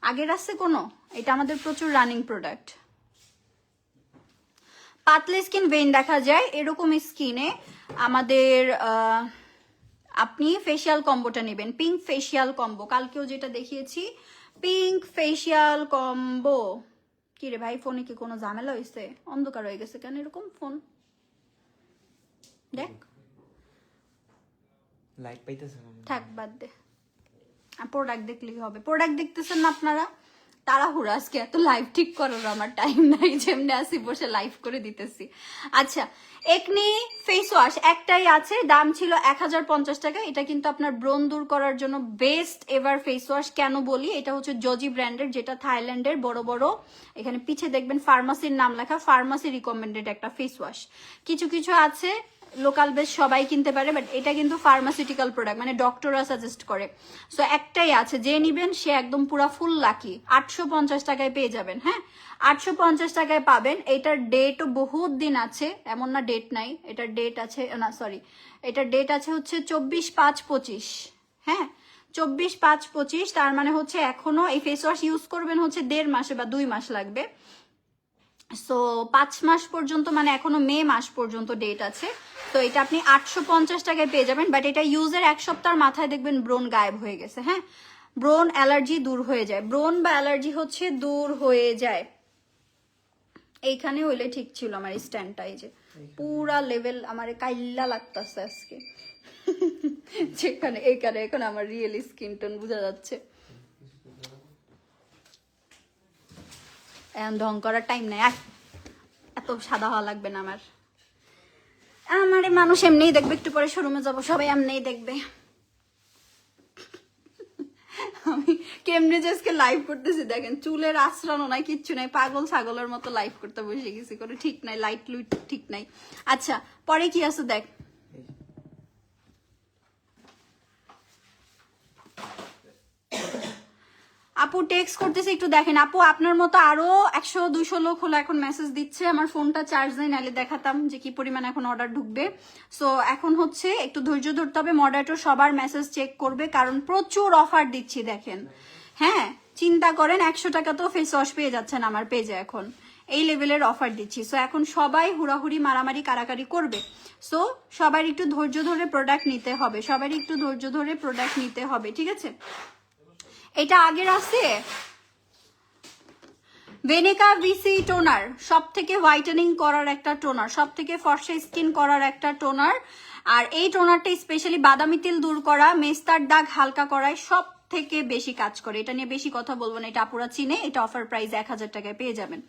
[SPEAKER 1] আগের আসছে কোনো? এটা আমাদের প্রচুর রানিং প্রোডাক্ট। পাতলা স্কিন ভেইন দেখা যায়, এরকম স্কিনে আমাদের আপনি ফেসিয়াল কম্বোটা নেবেন, পিঙ্ক ফেসিয়াল কম্বো। কালকেও যেটা দেখিয়েছি, পিঙ্ক ফেসিয়াল কম্বো। কি রে ভাই, ফোনে কি কোনো ঝামেলা হয়েছে? অন্ধকার হয়ে গেছে কেন এরকম? ফোন দেখ,
[SPEAKER 2] লাইট পাইতেছে না,
[SPEAKER 1] থাক বাদ দে। প্রোডাক্ট দেখলেই হবে। প্রোডাক্ট দেখতেছেন না আপনারা? তাড়াহুড়া আজকে, এত লাইভ ঠিক করার আমার টাইম নাই, যেমনি আসি বসে লাইভ করে দিতেছি। আচ্ছা, একনি ফেস ওয়াশ একটাই আছে, দাম ছিল 1050 টাকা। এটা কিন্তু আপনার ব্রণ দূর করার জন্য বেস্ট এভার ফেস ওয়াশ। কেন বলি? এটা হচ্ছে জজি ব্র্যান্ডের, যেটা থাইল্যান্ডের বড় বড়, এখানে পিছে দেখবেন ফার্মাসির নাম লেখা, ফার্মাসি রিকমেন্ডেড একটা ফেস ওয়াশ। কিছু কিছু আছে লোকাল বেস সবাই কিনতে পারে, বাট এটা কিন্তু ফার্মাসিউটিক্যাল প্রোডাক্ট, মানে ডক্টররা সাজেস্ট করে। সো একটাই আছে, যে নিবেন সে একদম পুরা ফুল লাকি। 850 টাকায় পেয়ে যাবেন। হ্যাঁ, 850 টাকায় পাবেন। এটার ডেটও বহুত দিন আছে, এমন না ডেট নাই। এটার ডেট আছে, না সরি, এটার ডেট আছে হচ্ছে 24/5/25। হ্যাঁ, 24/5/25, তার মানে হচ্ছে এখনো এই ফেস ওয়াশ ইউজ করবেন হচ্ছে 1.5 মাসে বা 2 মাস লাগবে। সো 5 মাস পর্যন্ত, মানে এখনো মে মাস পর্যন্ত ডেট আছে। তো এটা আপনি 850 টাকায় পেয়ে যাবেন, বাট এটা ইউজের 1 সপ্তাহের মাথায় দেখবেন ব্রণ গায়েব হয়ে গেছে। হ্যাঁ, ব্রণ অ্যালার্জি দূর হয়ে যায়, ব্রণ বা অ্যালার্জি হচ্ছে দূর হয়ে যায়। এইখানে হইলে ঠিক ছিল আমার স্ট্যান্ডটা, এই যে পুরা লেভেল আমার কাইল্লা লাগতেছে আজকে। যেখানে এইখানে এখন আমার রিয়েল স্কিন টোন বোঝা যাচ্ছে। এখন ঢং করার টাইম নাই, এত সাদা হওয়া লাগবে না আমার। আমারে মানুষ এমনিই দেখবে, একটু পরে শোরুমে যাবো, সবাই এমনিই দেখবে। আমি কেমনে যে আজকে লাইভ করতেছি দেখেন, চুলের আশ্রানো নাই, কিচ্ছু নাই, পাগল ছাগলের মতো লাইভ করতে বসে গেছি, কোনো ঠিক নাই, লাইট লুইট ঠিক নাই। আচ্ছা পরে কি আছে দেখ। আপু টেক্সট করতেছে, একটু দেখেন। আপু আপনার মতো আরো 100-200 লোক হলো এখন মেসেজ দিচ্ছে। আমার ফোনটা চার্জ নেই, নাহলে দেখাতাম যে কি পরিমাণ এখন অর্ডার ঢুকবে। সো এখন হচ্ছে একটু ধৈর্য ধরতে হবে, মডারেটর সবার মেসেজ চেক করবে, কারণ প্রচুর অফার দিচ্ছি দেখেন। হ্যাঁ চিন্তা করেন, 100 টাকা তো ফেস ওয়াশ পেয়ে যাচ্ছেন আমার পেজে, এখন এই লেভেলের অফার দিচ্ছি। সো এখন সবাই হুড়াহুড়ি মারামারি কারাকারি করবে। সো সবার একটু ধৈর্য ধরে প্রোডাক্ট নিতে হবে, সবারই একটু ধৈর্য ধরে প্রোডাক্ট নিতে হবে, ঠিক আছে? এটা আগের আছে ভেনিকা ভিসি টোনার, সব থেকে হোয়াইটেনিং করার একটা টোনার, সব থেকে ফর্সা স্কিন করার একটা টোনার। আর এই টোনারটা স্পেশালি বাদামি তিল দূর করা, মেস্তার দাগ হালকা করায় সব থেকে বেশি কাজ করে। এটা নিয়ে বেশি কথা বলবো না, এটা আপুরা চিনে। এটা অফার প্রাইস 1000 টাকায় পেয়ে যাবেন।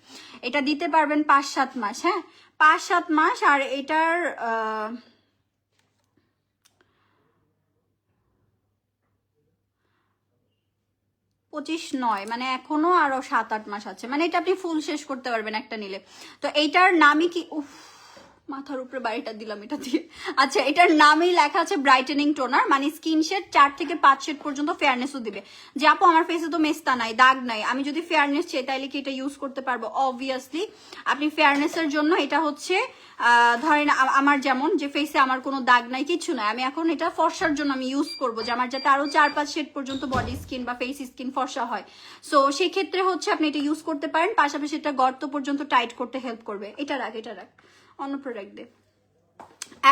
[SPEAKER 1] এটা দিতে পারবেন 5-7 মাস, হ্যাঁ 5-7 মাস। আর এটার 25 নয়, মানে এখনো আরো 7-8 মাস আছে, মানে এটা আপনি ফুল শেষ করতে পারবেন একটা নিলে। তো এইটার নামই কি, উফ মাথার উপরে বাড়িটা দিলাম এটা দিয়ে। আচ্ছা এটার নামেই লেখা আছে ব্রাইটেনিং টোনার, মানে স্কিন শেড 4 থেকে 5 শেড পর্যন্ত ফেয়ারনেসও দিবে। যে আপু আমার ফেসে তো মেস্তা নাই, দাগ নাই, আমি যদি ফেয়ারনেস চাই তাইলে কি এটা ইউজ করতে পারবো? অবভিয়াসলি আপনি ফেয়ারনেসের জন্য এটা হচ্ছে ধরেন আমার যেমন যে ফেসে আমার কোনো দাগ নাই, কিছু নাই, আমি এখন এটা ফর্সার জন্য আমি ইউজ করবো, যে আমার যাতে আরো 4-5 শেড পর্যন্ত বডি স্কিন বা ফেস স্কিন ফর্সা হয়। সো সেক্ষেত্রে হচ্ছে আপনি এটা ইউজ করতে পারেন, পাশাপাশি এটা গর্ত পর্যন্ত টাইট করতে হেল্প করবে। এটা রাখ, এটা রাখ, অন্য প্রোডাক্ট দে।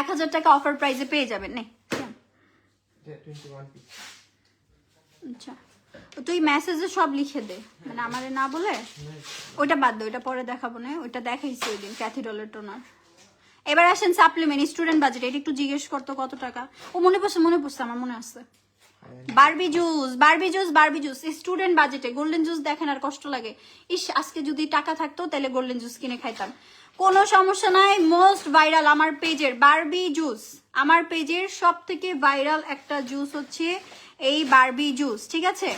[SPEAKER 1] 1000 টাকা অফার প্রাইসে পেয়ে যাবেন। নে আচ্ছা তুই মেসেজে সব লিখে দে, মানে আমারে না বলে। ওইটা বাদ দে, ওইটা পরে দেখাবো না, ওইটা দেখাইছি ওই দিন ক্যাথিডলের টোনার। এবার আসেন সাপ্লিমেন্ট, স্টুডেন্ট বাজেট। এটা একটু জিজ্ঞেস করতো কত টাকা। ও মনে পড়ছে, আমার মনে আছে। Barbie juice, Barbie juice, Barbie juice student বাজেটে। গোল্ডেন জুস দেখেন আর কষ্ট লাগে, ইস আজকে যদি টাকা থাকতো তাহলে গোল্ডেন জুস কিনে খাইতাম। কোনো সমস্যা নাই, মোস্ট ভাইরাল আমার পেজের বারবি জুস। আমার পেজের সব থেকে ভাইরাল একটা জুস হচ্ছে এই বারবি জুস, ঠিক আছে?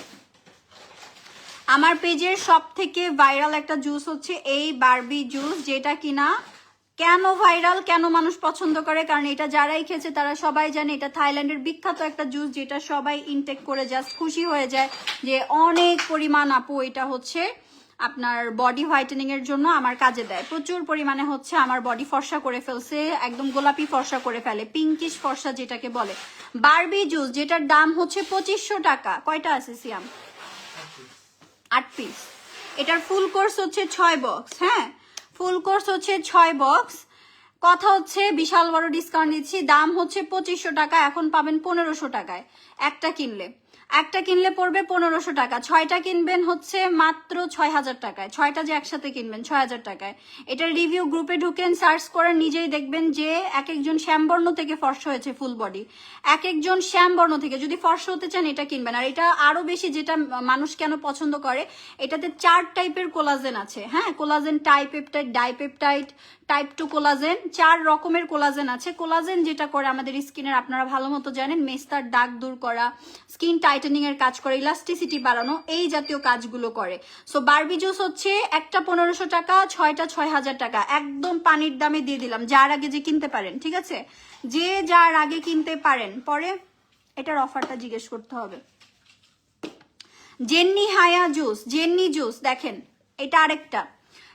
[SPEAKER 1] আমার পেজের সব থেকে ভাইরাল একটা জুস হচ্ছে এই বারবি জুস, যেটা কিনা কেন ভাইরাল, কেন মানুষ পছন্দ করে, কারণ এটা যারাই খেয়েছে তারা সবাই জানে এটা থাইল্যান্ডের বিখ্যাত একটা জুস, যেটা সবাই ইনটেক করে জাস্ট খুশি হয়ে যায় যে অনেক পরিমাণ আপু এটা হচ্ছে আপনার বডি হোয়াইটেনিং এর জন্য আমার কাজে দেয়। প্রচুর পরিমাণে হচ্ছে আমার বডি ফর্সা করে ফেলছে, একদম গোলাপি ফর্সা করে ফেলে, পিঙ্কিশ ফর্সা যেটাকে বলে। বারবি জুস যেটার দাম হচ্ছে 2500 টাকা। কয়টা আছে সিয়াম? 8 পিস। এটার ফুল কোর্স হচ্ছে 6 বক্স, হ্যাঁ ফুল কোর্স হচ্ছে 6 বক্স। কথা হচ্ছে বিশাল বড় ডিসকাউন্ট দিচ্ছি, দাম হচ্ছে 2500 টাকা, এখন পাবেন 1500 টাকায়। একটা কিনলে পড়বে 1500 টাকা, 6টা কিনবেন হচ্ছে মাত্র 6000 টাকায়। 6টা যে একসাথে কিনবেন 6000 টাকায়। এটার রিভিউ গ্রুপে ঢুকেন, সার্চ করেন, নিজেই দেখবেন যে এক একজন শ্যামবর্ণ থেকে ফর্সা হয়েছে ফুল বডি, এক একজন শ্যামবর্ণ থেকে। যদি ফর্সা হতে চান এটা কিনবেন। আর এটা আরো বেশি যেটা মানুষ কেন পছন্দ করে, এটাতে 4 টাইপের কোলাজেন আছে, হ্যাঁ কোলাজেন টাইপেপটাইড, ডাইপেপটাইড, টাইপ 2 কোলাজেন, 4 রকমের কোলাজেন আছে। কোলাজেন যেটা করে আমাদের স্কিনের, আপনারা ভালো মতো জানেন, মেস্তার দাগ দূর করা, স্কিন টাইটেনিং এর কাজ করে, ইলাস্টিসিটি বাড়ানো, এই জাতীয় কাজগুলো করে। সো বারবি জুস হচ্ছে একটা 1500 টাকা, 6টা 6000 টাকা, একদম পানির দামে দিয়ে দিলাম। যার আগে যে কিনতে পারেন, ঠিক আছে, যে যার আগে কিনতে পারেন। পরে এটার অফারটা জিজ্ঞেস করতে হবে। জেন্নি হায়া জুস, জেন্নি জুস দেখেন, এটা আরেকটা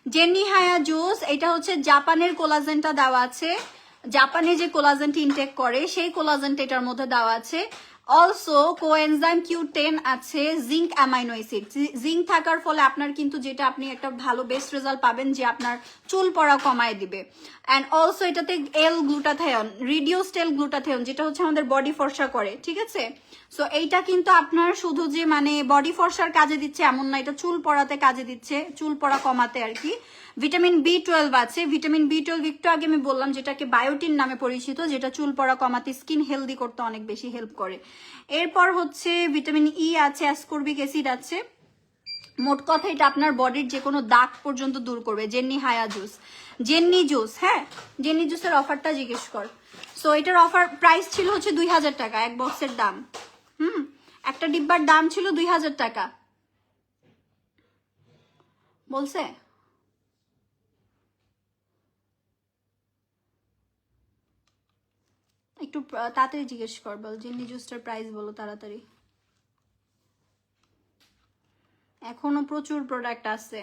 [SPEAKER 1] জেন্নি হায়া জুস। এটা হচ্ছে জাপানের কোলাজেনটা দেওয়া আছে, জাপানে যে কোলাজেনটা ইনটেক করে সেই কোলাজেনটা এটার মধ্যে দেওয়া আছে। অলসো কোএনজাইম Q10 আছে, জিঙ্ক অ্যামাইনো অ্যাসিড। জিঙ্ক থাকার ফলে আপনার কিন্তু যেটা আপনি একটা ভালো বেস্ট রেজাল্ট পাবেন, যে আপনার চুল পড়া কমায় দিবে। অ্যান্ড অলসো এটাতে এল গ্লুটাথায়ন, রিডিউসড এল গ্লুটাথায়ন, যেটা হচ্ছে আমাদের বডি ফর্সা করে, ঠিক আছে? সো এইটা কিন্তু আপনার শুধু যে মানে বডি ফর্সার কাজে দিচ্ছে এমন না, এটা চুল পড়াতে কাজে দিচ্ছে, চুল পড়া কমাতে আর কি। ভিটামিন B12 আছে। ভিটামিন B12 একটু আগে আমি বললাম যেটাকে বায়োটিন নামে পরিচিত, যেটা চুল পড়া কমাতে, স্কিন হেলদি করতে অনেক বেশি হেল্প করে। এরপর হচ্ছে ভিটামিন ই আছে, অ্যাসকর্বিক অ্যাসিড আছে। মোট কথা এটা আপনার বডির যে কোনো দাগ পর্যন্ত দূর করবে। জেন্নি হায়া জুস, জেন্নি জুস, হ্যাঁ জেন্নি জুসের অফারটা জিজ্ঞেস কর। সো এটার অফার প্রাইস ছিল হচ্ছে 2000 টাকা এক বক্সের দাম। একটা ডিব্বার দাম ছিল 2000 টাকা বলছে। একটু তাড়াতাড়ি জিজ্ঞেস কর, বল জেন্নি জুসটার প্রাইস বলো তাড়াতাড়ি। এখনো প্রচুর প্রোডাক্ট আছে।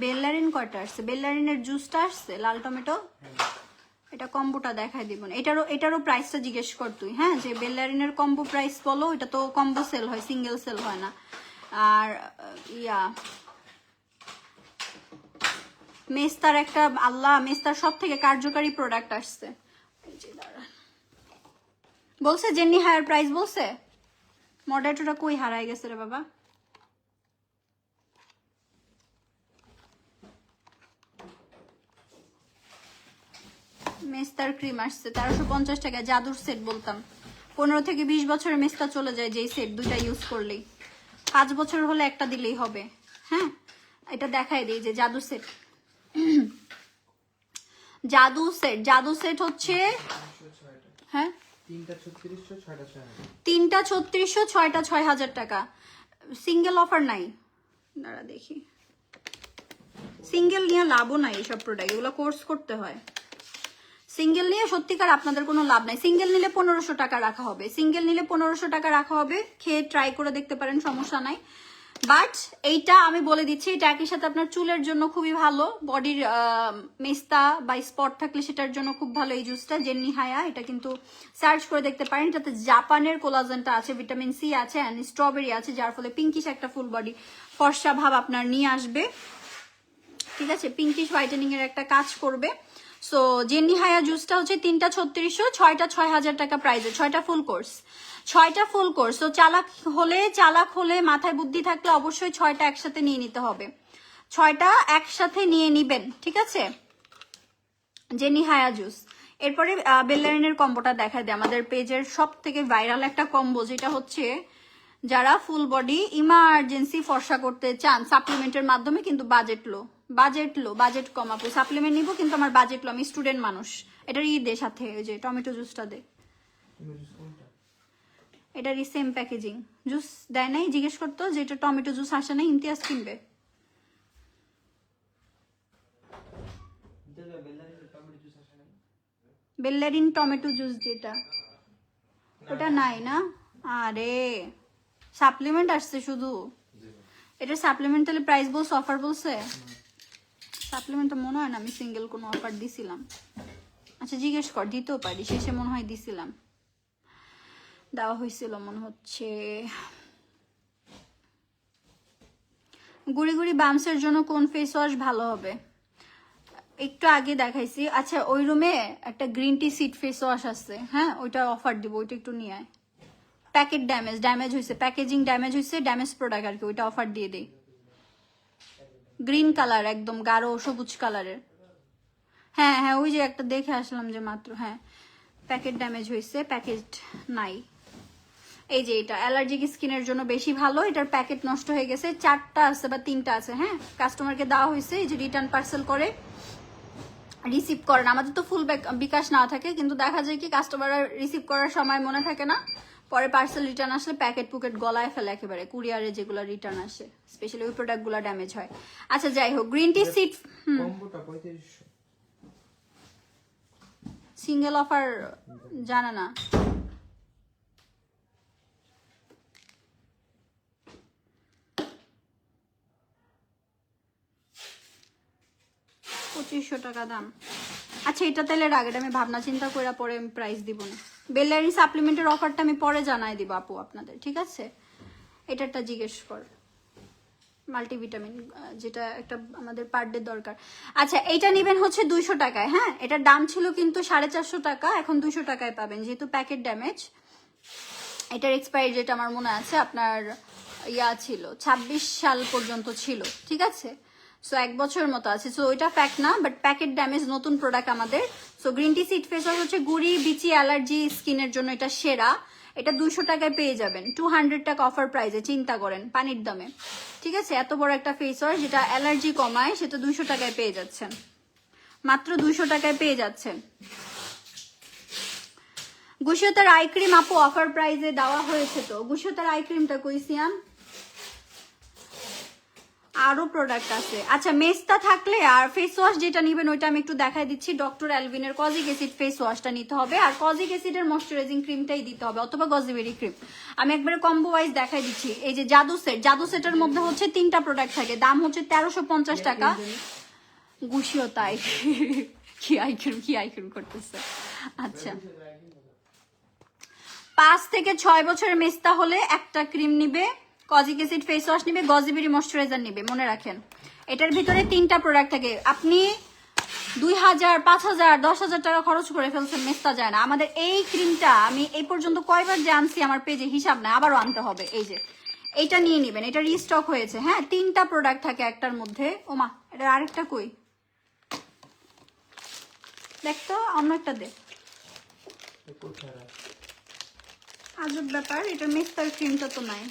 [SPEAKER 1] বেল্লারিন কয়টা আসছে? বেল্লারিনের জুসটা আসছে লাল টমেটো, এটা কম্বোটা দেখাই দিব না। এটারও প্রাইসটা জিজ্ঞেস কর তুই, হ্যাঁ যে বেল্লারিনের কম্বো প্রাইস বলো। এটা তো কম্বো সেল হয়, সিঙ্গেল সেল হয় না। আর মেস্তার একটা, আল্লাহ মেস্তার সব থেকে কার্যকারী প্রোডাক্ট আসছে। বলছে জেন্নি হায়ার প্রাইস বলছে। মডারেটরটা কই হারাই গেছে রে বাবা। মেস্তার ক্রিম আসছে 1350 টাকা, জাদুর সেট বলতাম। 15 থেকে 20 বছরের মেস্তা চলে যায় যেই সেট দুইটা ইউজ করলেই। 5 বছর হলে একটা দিলেই হবে। হ্যাঁ এটা দেখাই দিই যে জাদু সেট। জাদু সেট হচ্ছে, হ্যাঁ 3টা 3600, 6টা 6000 টাকা। সিঙ্গেল অফার নাই, দাঁড়া দেখি। সিঙ্গেল নিয়ে লাভও নাই এইসব প্রোডাক্ট, এগুলো কোর্স করতে হয়। সিঙ্গেল নিয়ে সত্যিকার আপনাদের কোনো লাভ নাই। সিঙ্গেল নিলে 1500 টাকা রাখা হবে, সিঙ্গেল নিলে 1500 টাকা রাখা হবে। খেয়ে ট্রাই করে দেখতে পারেন, সমস্যা নাই। বাট এইটা আমি বলে দিচ্ছি, এটা একই সাথে আপনার চুলের জন্য খুবই ভালো। বডির মেস্তা বা স্পট থাকলে সেটার জন্য খুব ভালো এই জুসটা, জেন্নি হায়া। এটা কিন্তু সার্চ করে দেখতে পারেন। এটাতে জাপানের কোলাজেনটা আছে, ভিটামিন সি আছে, অ্যান্ড স্ট্রবেরি আছে, যার ফলে পিঙ্কিশ একটা ফুল বডি ফর্সা ভাব আপনার নিয়ে আসবে। ঠিক আছে, পিঙ্কিশ হোয়াইটেনিং এর একটা কাজ করবে। সো জেন্নি হায়া জুসটা হচ্ছে 3টা 3600, 6টা 6000 টাকা প্রাইসে, 6টা ফুল কোর্স। 6টা ফুল কোর্স। তো চালাক হলে মাথায় বুদ্ধি থাকলে অবশ্যই 6টা একসাথে নিয়ে নিতে হবে। 6টা একসাথে নিয়ে নিবেন, ঠিক আছে। জেন্নি হায়া জুস। এরপরে বেল্লারিনের কম্বোটা দেখা দেয় আমাদের পেজের সব থেকে ভাইরাল একটা কম্বো, যেটা হচ্ছে যারা ফুল বডি ইমার্জেন্সি ফর্সা করতে চান সাপ্লিমেন্টের মাধ্যমে, কিন্তু বাজেট কম। আপু সাপ্লিমেন্ট নিবো কিন্তু আমার বাজেট লো, আমি স্টুডেন্ট মানুষ। এটার দে সাথে ওই যে টমেটো জুসটা দে। এটারই সেম প্যাকেজিং। জুস দেয় নাই, জিজ্ঞেস করতো যে এটা টমেটো জুস আসে না, ইমতিয়াজ কিনবে। বেল্লারিন টমেটো জুস যেটা, ওটা নাই না। আরে সাপ্লিমেন্ট আসছে শুধু। এটা সাপ্লিমেন্ট তাহলে প্রাইস বলছে, অফার বলছে? সাপ্লিমেন্টটা মনে হয় না আমি সিঙ্গেল কোনো অফার দিছিলাম। আচ্ছা জিজ্ঞেস কর, দিতেও পারি, শেষে মনে হয় দিছিলাম, দেওয়া হয়েছিল মনে হচ্ছে। গুড়ি বামসের জন্য কোন ফেস ওয়াশ ভালো হবে? একটু আগে দেখাইছি। আচ্ছা ওই রুমে একটা green tea seed face wash আছে, হ্যাঁ ওইটা অফার দিব, ওইটা একটু নিয়ে আয়। প্যাকেট ড্যামেজ হয়েছে, প্যাকেজিং ড্যামেজ হয়েছে, ড্যামেজ প্রোডাক্ট আর কি, ওইটা অফার দিয়ে দেই। গ্রিন কালার, একদম গাঢ় সবুজ কালারের। হ্যাঁ ওই যে একটা দেখে আসলাম যে মাত্র। হ্যাঁ প্যাকেট ড্যামেজ হয়েছে, প্যাকেট নাই। এই যে এটা অ্যালার্জিক স্কিনের জন্য বেশি ভালো। এটার প্যাকেট নষ্ট হয়ে গেছে, 4টা আছে বা 3টা আছে। হ্যাঁ কাস্টমারকে দেওয়া হয়েছে, এই যে রিটার্ন পার্সেল করে রিসিভ করেন। আমাদের তো ফুল বিকাশ না থাকে, কিন্তু দেখা যায় কি কাস্টমার রিসিভ করার সময় মনে থাকে না, পরে পার্সেল রিটার্ন আসলে প্যাকেট পুকেট গলায় ফেলে একেবারে। কুরিয়ারে যেগুলো রিটার্ন আসে স্পেশালি ওই প্রোডাক্টগুলো ড্যামেজ হয়। আচ্ছা যাই হোক, green tea seed single offer জানা না। টাকা দাম। আচ্ছা এটা তাহলে রাখ, এটা আমি ভাবনা চিন্তা করে পরে আমি প্রাইস দিব না। বেল্লারিন সাপ্লিমেন্টের অফারটা আমি পরে জানাই দিব আপু আপনাদের, ঠিক আছে। এটারটা জিজ্ঞেস কর। মাল্টিভিটামিন, যেটা একটা আমাদের পার ডে দরকার। আচ্ছা, এইটা নেবেন হচ্ছে 200 টাকায়। হ্যাঁ, এটার দাম ছিল কিন্তু 450 টাকা, এখন 200 টাকায় পাবেন, যেহেতু প্যাকেট ড্যামেজ। এটার এক্সপায়ারি ডেট আমার মনে আছে আপনার ছিল 26 সাল পর্যন্ত ছিল, ঠিক আছে? সো 1 বছরের মতো আছে। সো ওইটা প্যাক না, বাট প্যাকেট ড্যামেজ, নতুন প্রোডাক্ট আমাদের। So green tea seed face wash হচ্ছে গুড়ি, বিচি, অ্যালার্জি স্কিনের জন্য এটা সেরা। এটা 200 টাকায় পেয়ে যাবেন, 200 টাকা অফার প্রাইসে, চিন্তা করেন, পানির দামে, ঠিক আছে? এত বড় একটা ফেস ওয়াশ যেটা অ্যালার্জি কমায়, সেটা 200 টাকায় পেয়ে যাচ্ছেন, মাত্র 200 টাকায় পেয়ে যাচ্ছেন। গুশিয়তার আই ক্রিম আপু অফার প্রাইসে দেওয়া হয়েছে, তো গুশিয়তার আই ক্রিমটা কইছিলাম, আরো প্রোডাক্ট আছে। আচ্ছা, মেস্তা থাকলে আর ফেস ওয়াশ যেটা নিবেন ওইটা আমি একটু দেখাই দিচ্ছি। ডক্টর অ্যালভিনের কজিক অ্যাসিড ফেস ওয়াশটা নিতে হবে, আর কজিক অ্যাসিডের ময়শ্চারাইজিং ক্রিমটাই দিতে হবে, অথবা গজিবেরি ক্রিম। আমি একবারে কম্বো ওয়াইজ দেখাই দিচ্ছি। এই যে জাদু সেট, জাদু সেটের মধ্যে হচ্ছে 3টা প্রোডাক্ট থাকে, দাম হচ্ছে 1350 টাকা। গুশিয়তাই কি আই ক্রিম করতেছে। আচ্ছা, 5 থেকে 6 বছরের মেস্তা হলে একটা ক্রিম নিবে, কজিক অ্যাসিড ফেস ওয়াশ নিবে, গজিবেরি ময়শ্চারাইজার নিবে। মনে রাখেন, এটার ভিতরে 3টা প্রোডাক্ট থাকে। আপনি 2000, 5000, 10,000 টাকা খরচ করে ফেলছেন, মেস্তা যায় না। আমাদের এই ক্রিমটা আমি এই পর্যন্ত কয়বার যে আনছি আমার পেজে হিসাব নাই, আবারও আনতে হবে। এই যে এইটা নিয়ে নিবেন, এটা রিস্টক হয়েছে। হ্যাঁ, 3টা প্রোডাক্ট থাকে একটার মধ্যে। ওমা, এটা আরেকটা কই, দেখ তো, অন্য একটা দে। আজব ব্যাপার, এটা মেস্তার ক্রিমটা তো নাই।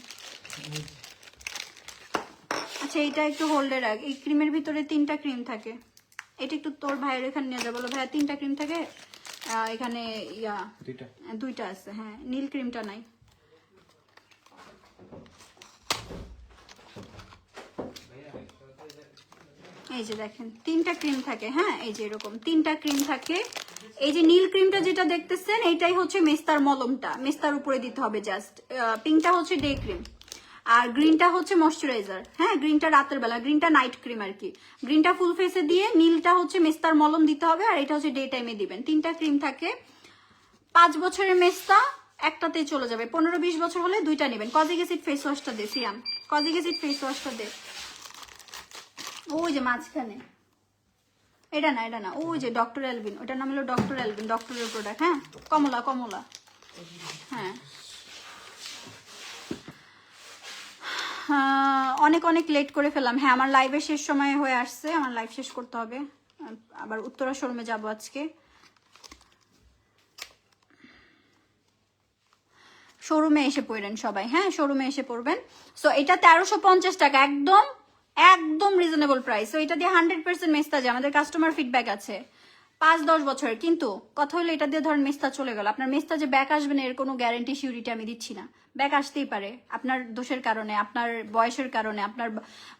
[SPEAKER 1] আচ্ছা, এটা একটু হোল্ডে রাখ। এই ক্রিমের ভিতরে 3টা ক্রিম থাকে। এটা একটু তোর ভাইয়ের এখানে নিয়ে যাবো, ভাইয়া 3টা ক্রিম থাকে এখানে, দুইটা আছে। হ্যাঁ, নীল ক্রিমটা নাই। এই যে দেখেন, 3টা ক্রিম থাকে। হ্যাঁ, এই যে এরকম 3টা ক্রিম থাকে। এই যে নীল ক্রিমটা যেটা দেখতেছেন, এইটাই হচ্ছে মেস্তার মলমটা, মেস্তার উপরে দিতে হবে জাস্ট। পিঙ্কটা হচ্ছে ডে ক্রিম, আর গ্রিনটা হচ্ছে ময়শ্চারাইজার। হ্যাঁ, গ্রিনটা রাতের বেলা, গ্রিনটা নাইট ক্রিম আর কি। গ্রিনটা ফুল ফেসে দিয়ে, নীলটা হচ্ছে মেস্তার মলম দিতে হবে, আর এটা হচ্ছে ডে টাইমে দিবেন। 3টা ক্রিম থাকে। 5 বছরের মেস্তা একটাতেই চলে যাবে, 15-20 বছর হলে 2টা নেবেন। কজিক অ্যাসিড ফেস ওয়াশটা দে সিয়াম, কজিক অ্যাসিড ফেস ওয়াশটা দে। ওই যে মাঝখানে, এটা না, ওই যে ডক্টর অ্যালভিন, ওটার নাম হলো ডক্টর অ্যালভিন, ডক্টরের প্রোডাক্ট। হ্যাঁ, কমলা। হ্যাঁ, অনেক লেট করে ফেললাম। হ্যাঁ, আমার লাইভের শেষ সময় হয়ে আসছে, আমার লাইভ শেষ করতে হবে। আবার উত্তরা শোরুমে যাবো আজকে। শোরুমে এসে পড়বেন সবাই। হ্যাঁ, শোরুমে এসে পড়বেন। সো এটা 1350 টাকা, একদম রিজনেবল প্রাইস। সো এটা দিয়ে 100% মেস্তা যায়, আমাদের কাস্টমার ফিডব্যাক আছে 5-10 বছরের। কিন্তু কথা হলো, এটা দিয়ে ধরেন মেস্তা চলে গেল, আপনার মেস্তা যে ব্যাক আসবে না এর কোনো গ্যারান্টি সিউরিটি আমি দিচ্ছি না। ব্যাক আসতেই পারে আপনার দোষের কারণে, আপনার বয়সের কারণে, আপনার